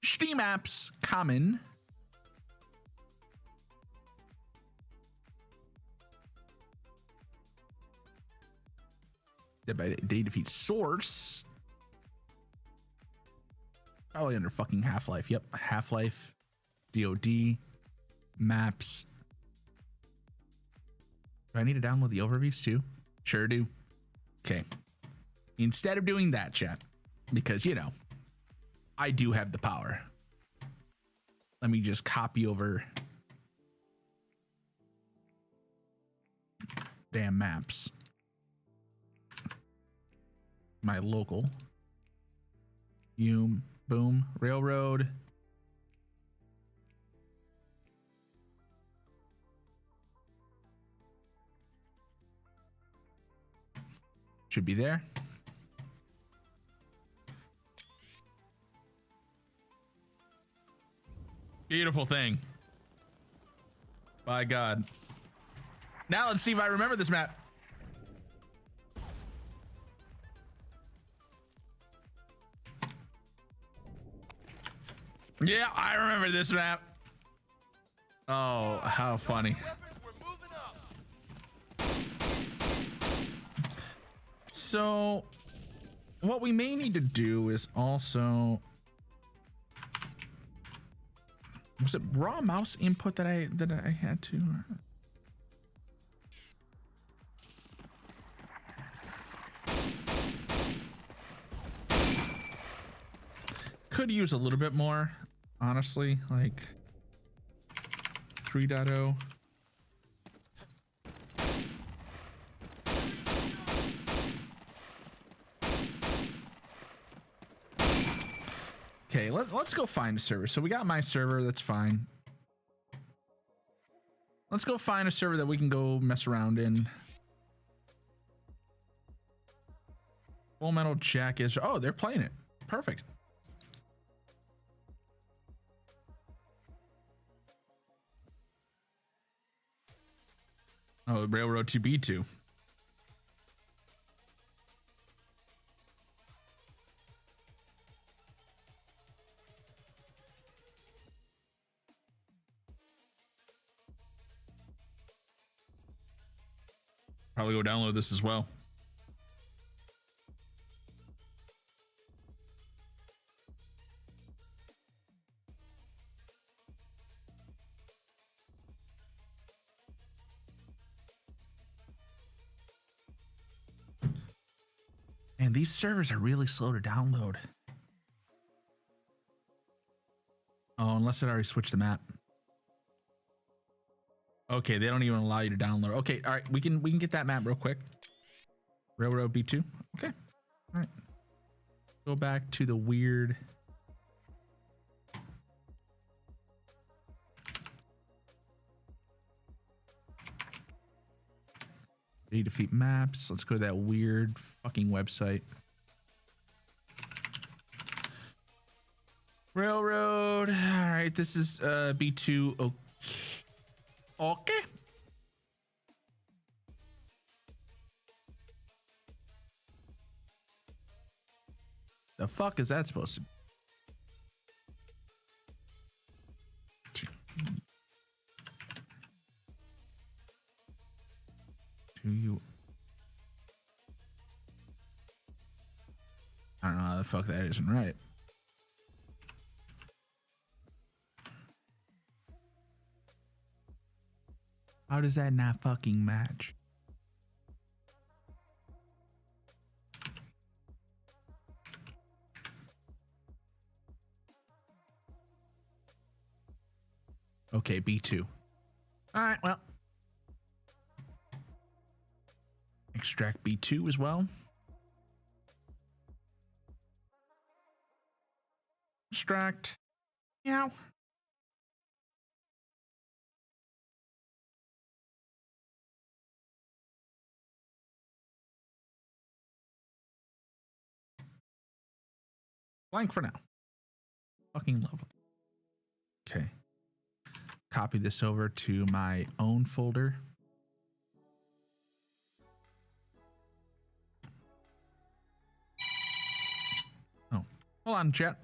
Steam apps, common. Dead by Day defeat source. Probably under fucking Half-Life. Yep, Half-Life, DOD, maps. Do I need to download the overviews too? Sure do. Okay. Instead of doing that, chat, because, you know, I do have the power. Let me just copy over damn maps. My local. Boom. Railroad. Should be there. Beautiful thing. By God. Now let's see if I remember this map. Yeah, I remember this map. Oh, how funny. So what we may need to do is also, was it raw mouse input that I had to? Could use a little bit more, honestly, like 3.0. Okay, let's go find a server. So we got my server, that's fine. Let's go find a server that we can go mess around in. Full Metal Jacket. Oh, they're playing it. Perfect. Oh, Railroad 2B2. Probably go download this as well. And these servers are really slow to download. Oh, unless it already switched the map. Okay, they don't even allow you to download. Okay, all right, we can get that map real quick. Railroad B2. Okay. All right. Go back to the weird. Defeat maps. Let's go to that weird fucking website. Railroad. All right, this is B2. Okay. Okay. The fuck is that supposed to be? Do you? I don't know how the fuck that isn't right. How does that not fucking match? Okay, B2. All right, well. Extract B2 as well. Extract. Meow. Blank for now. Fucking lovely. Okay. Copy this over to my own folder. Oh, hold on, chat.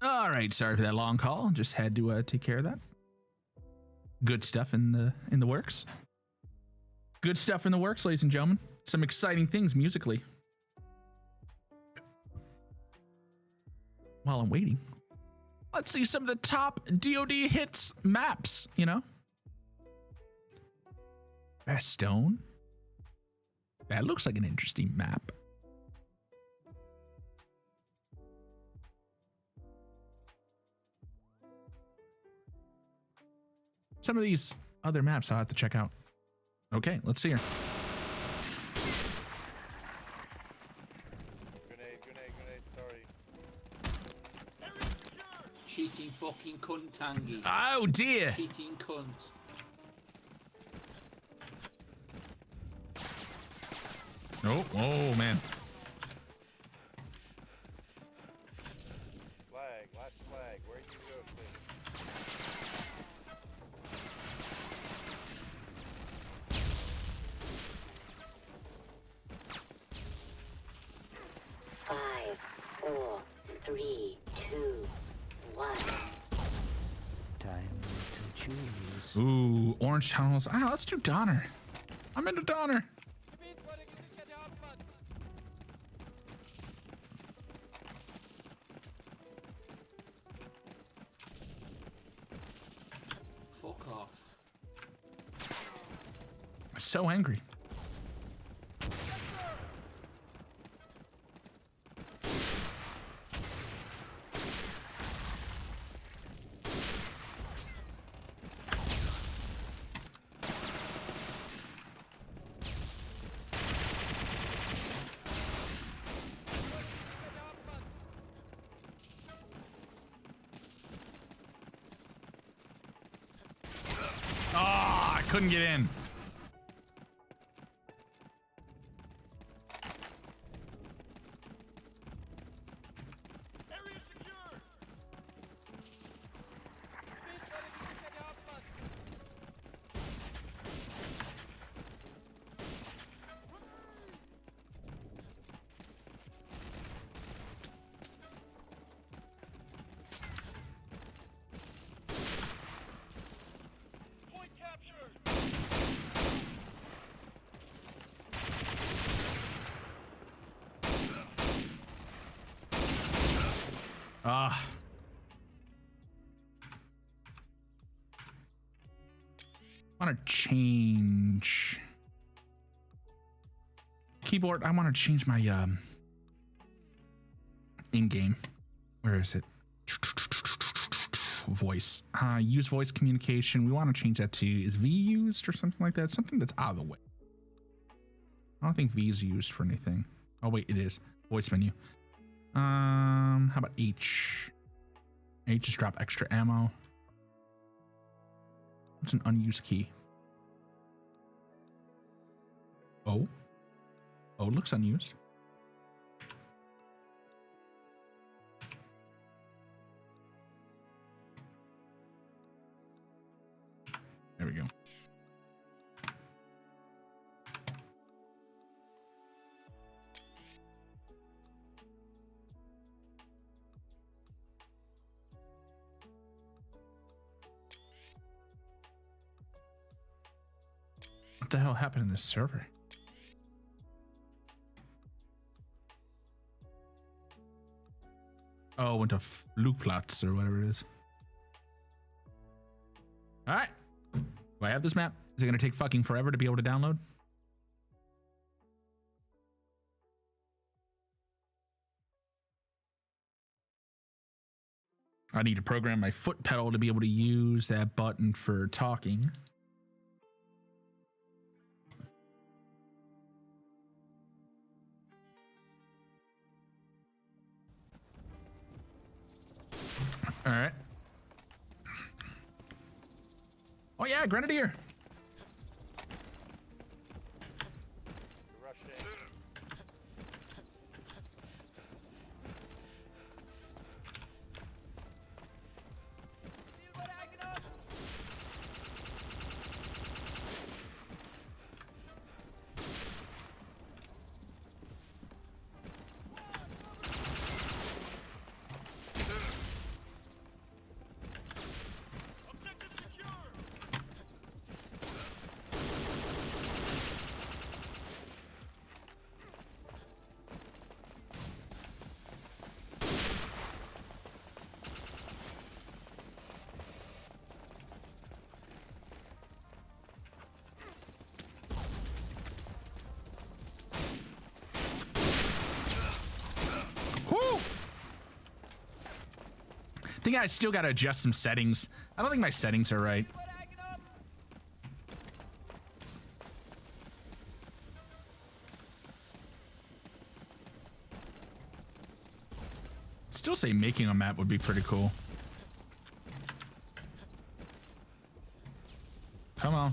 All right, sorry for that long call. Just had to take care of that. Good stuff in the works. Good stuff in the works, ladies and gentlemen. Some exciting things musically. While I'm waiting, let's see some of the top DoD hits maps, you know. Bastogne. That looks like an interesting map. Some of these other maps I'll have to check out. Okay, let's see here. Grenade, sorry. Cheating fucking cunt, Tangy. Oh dear. Cheating cunt. Oh man. Flag, last flag. Where you go, please? Five, 4, 3, 2, 1. Time to choose. Ooh, orange tunnels. Ah, let's do Donner. I'm into Donner. Fuck off. So angry. Oh, I couldn't get in. Area secure. Point captured. Ah. Want to change keyboard. I want to change my in-game. Where is it? Voice. Use voice communication. We want to change that to, is V used or something like that? Something that's out of the way. I don't think V is used for anything. Oh wait, it is. Voice menu. How about H? H just drop extra ammo. What's an unused key? O. O looks unused. There we go. What the hell happened in this server? Oh, went to Flugplatz or whatever it is. All right. Do I have this map? Is it going to take fucking forever to be able to download? I need to program my foot pedal to be able to use that button for talking. All right. Oh yeah, Grenadier. Rushing. think I still gotta adjust some settings. I don't think my settings are right. Still say making a map would be pretty cool. Come on.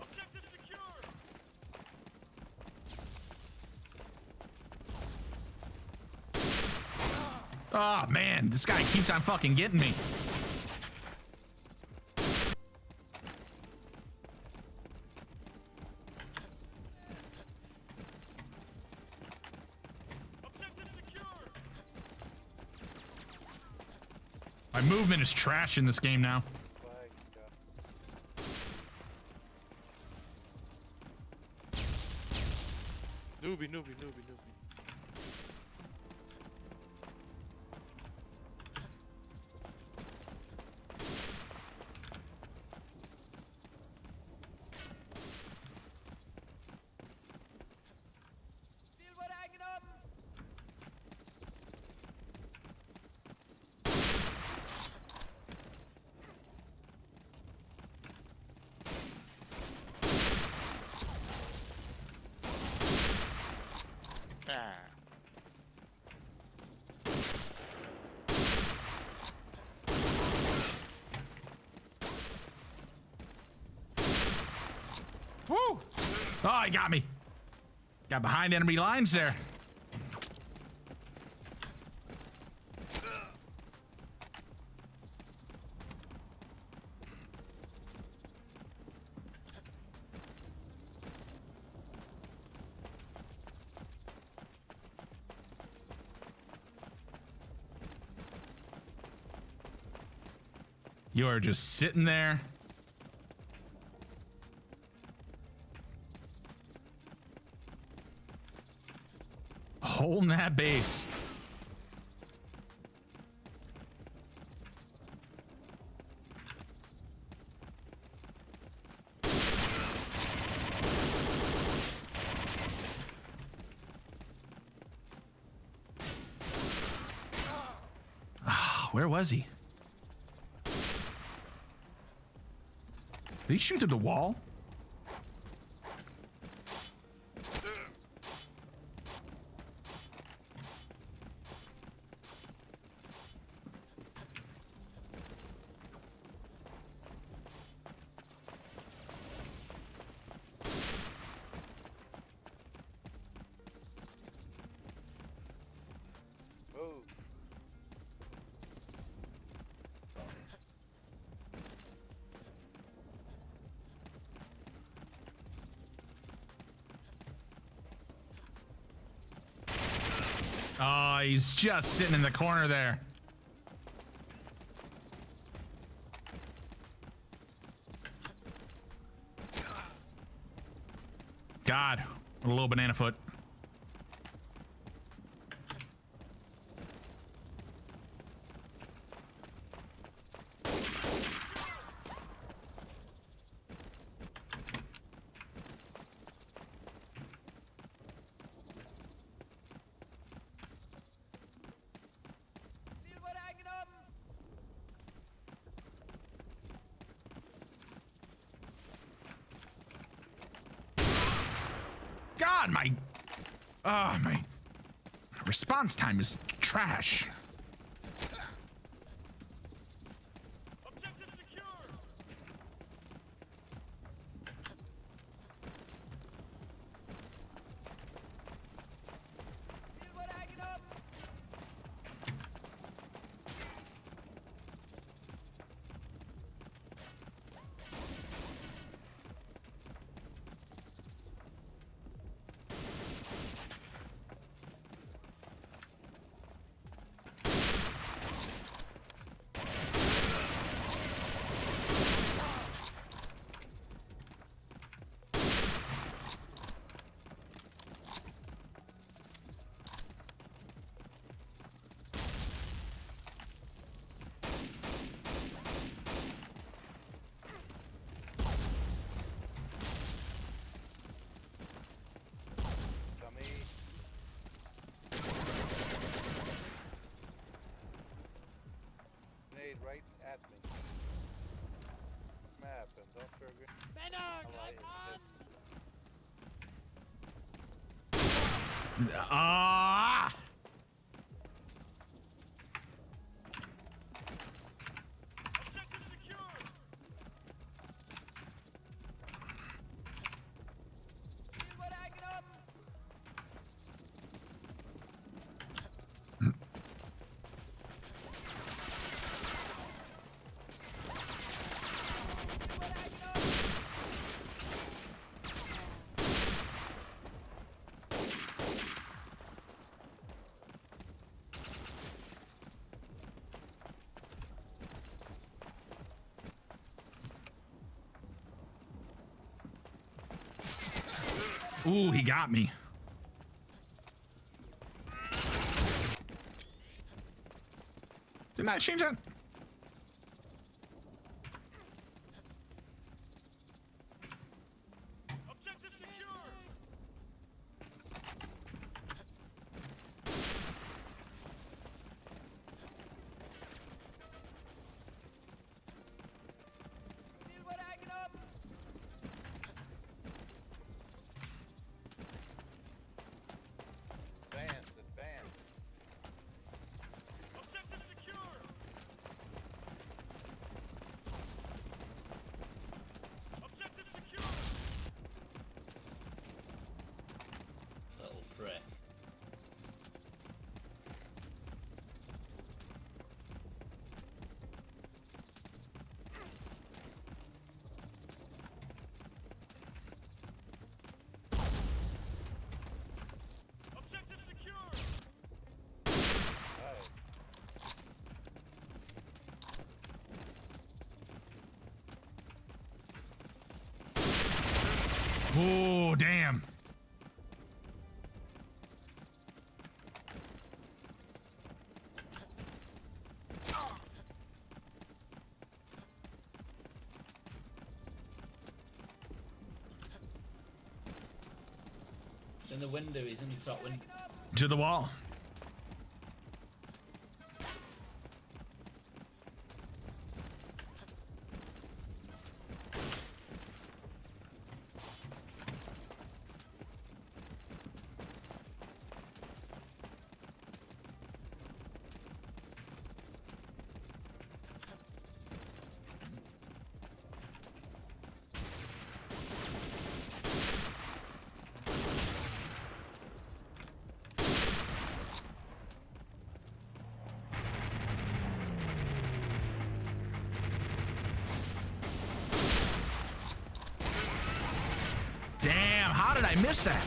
Objective secure. Oh man, this guy keeps on fucking getting me. Objective secure. My movement is trash in this game now. Flag, Newbie, newbie, newbie, newbie. Woo! Oh, he got me. Got behind enemy lines there. You're just sitting there. Holding that base. Where was he? Did he shoot through the wall? Move. Oh, he's just sitting in the corner there. God, what a little banana foot. God, my response time is trash. Objective secure. Ah! Objective secure. Ooh, he got me. Didn't I change that? Objective secure. Objective secure. Objective secure. Little prick. Objective secure. Oh, damn. It's in the window, he's in the top window. To the wall. Damn, how did I miss that?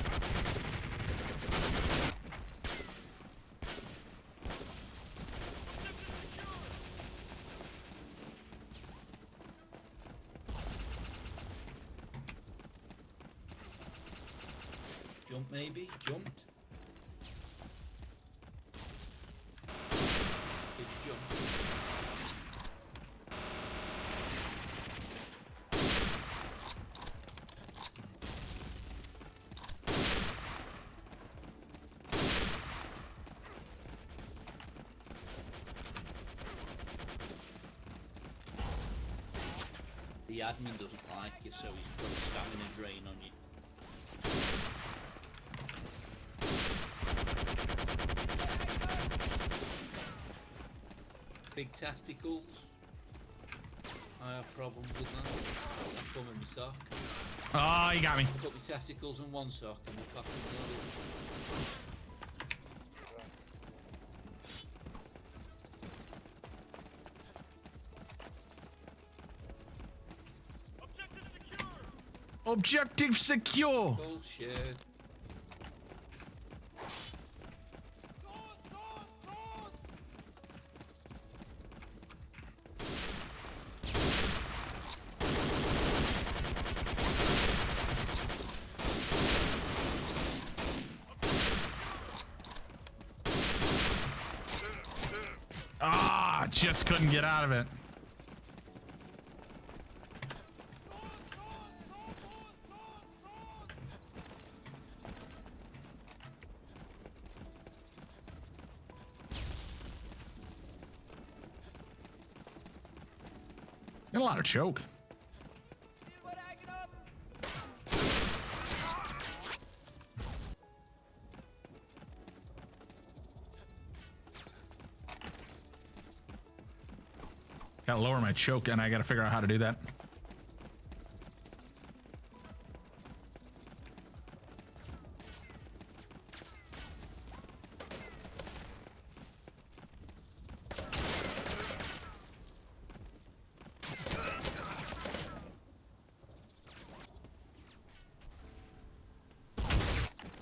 Jump maybe? Jumped? Did you jump? The admin doesn't like you, so he's put a stamina drain on you. Big testicles. I have problems with that. That's come in my sock. Oh, you got me. Put my testicles in one sock and my cock in the other. Objective secure. Objective secure. Bullshit. Ah, just couldn't get out of it. Got a lot of choke. gotta lower my choke, and I gotta figure out how to do that.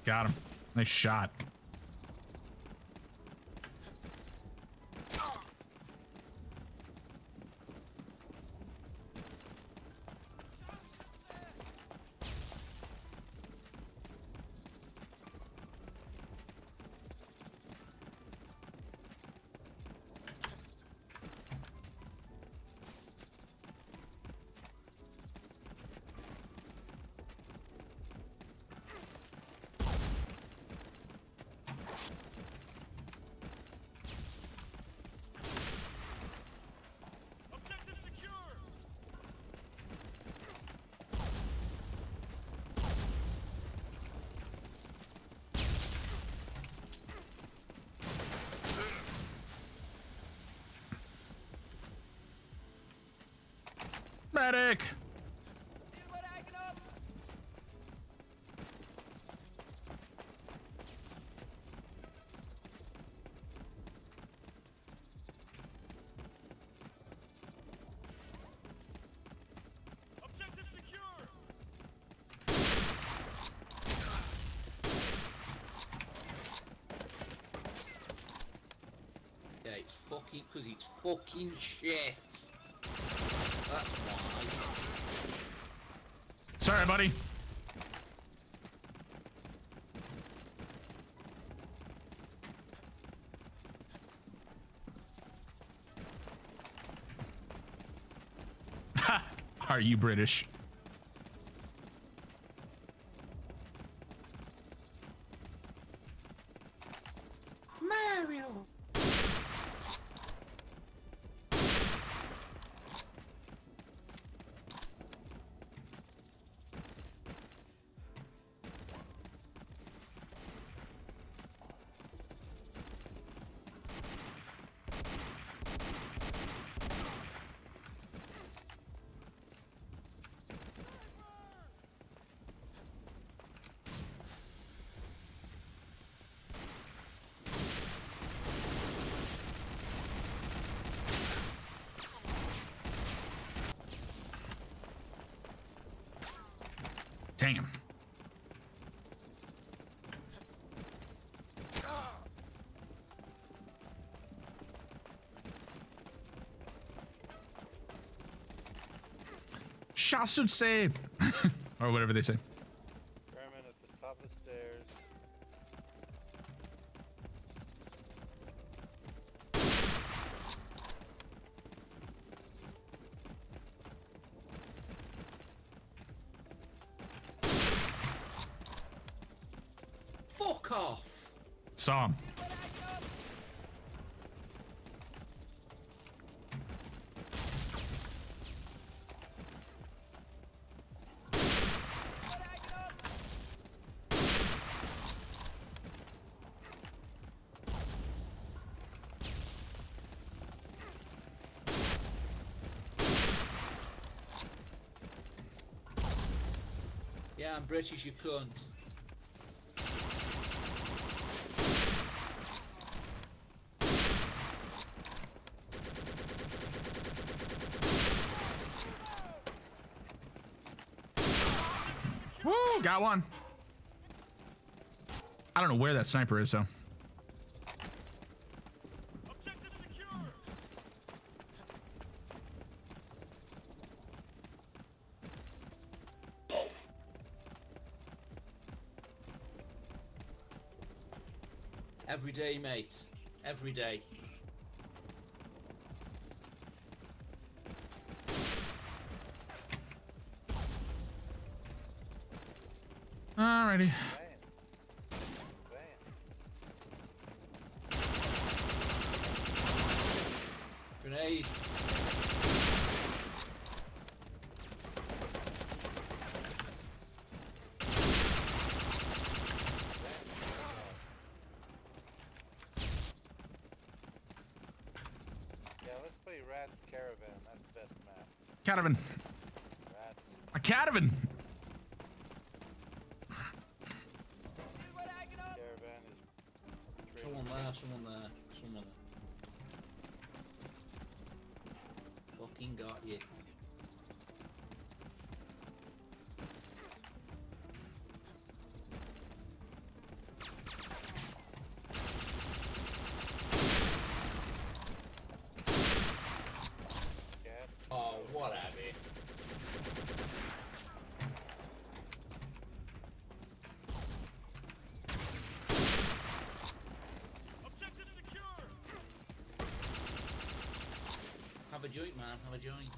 Got him. Nice shot. Objective secure. Medic! Objective secure. Yeah, it's fucking, because it's fucking shit. That's why. Sorry, buddy. Ha! Are you British? Mario! Damn. AJShewt say, or whatever they say. Sherman at the top of the stairs. Fuck off! Saw him. Yeah, I'm British, you cunt. Woo! Got one. I don't know where that sniper is, so. Objective secure. Every day, mate. Every day. Alrighty. Grenade. Yeah, let's play Rat's Caravan. Caravan. A caravan. Caravan is Someone there, someone there, someone there. Fucking got you. gas. Oh, what have you? Objective secure. Have a joint, man, have a joint.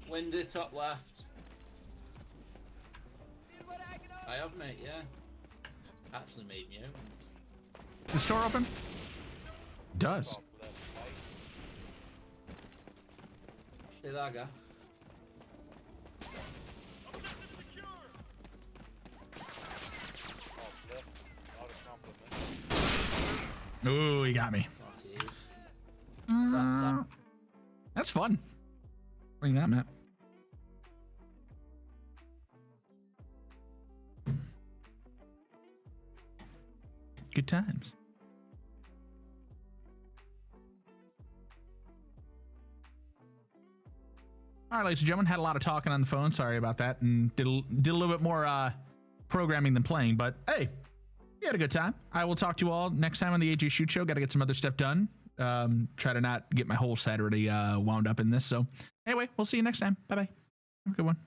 Window top left. I have, mate, yeah. Actually made me out. Is the store open? Does. Top left right. Stay there, guy. Objective secure. Top left. Not a compliment. Ooh, he got me. That. That's fun. Playing that map. Good times. All right, ladies and gentlemen, had a lot of talking on the phone. Sorry about that, and did a little bit more programming than playing. But hey, we had a good time. I will talk to you all next time on the AJShewt show. Got to get some other stuff done. Try to not get my whole Saturday wound up in this. So anyway, we'll see you next time. Bye bye. Have a good one.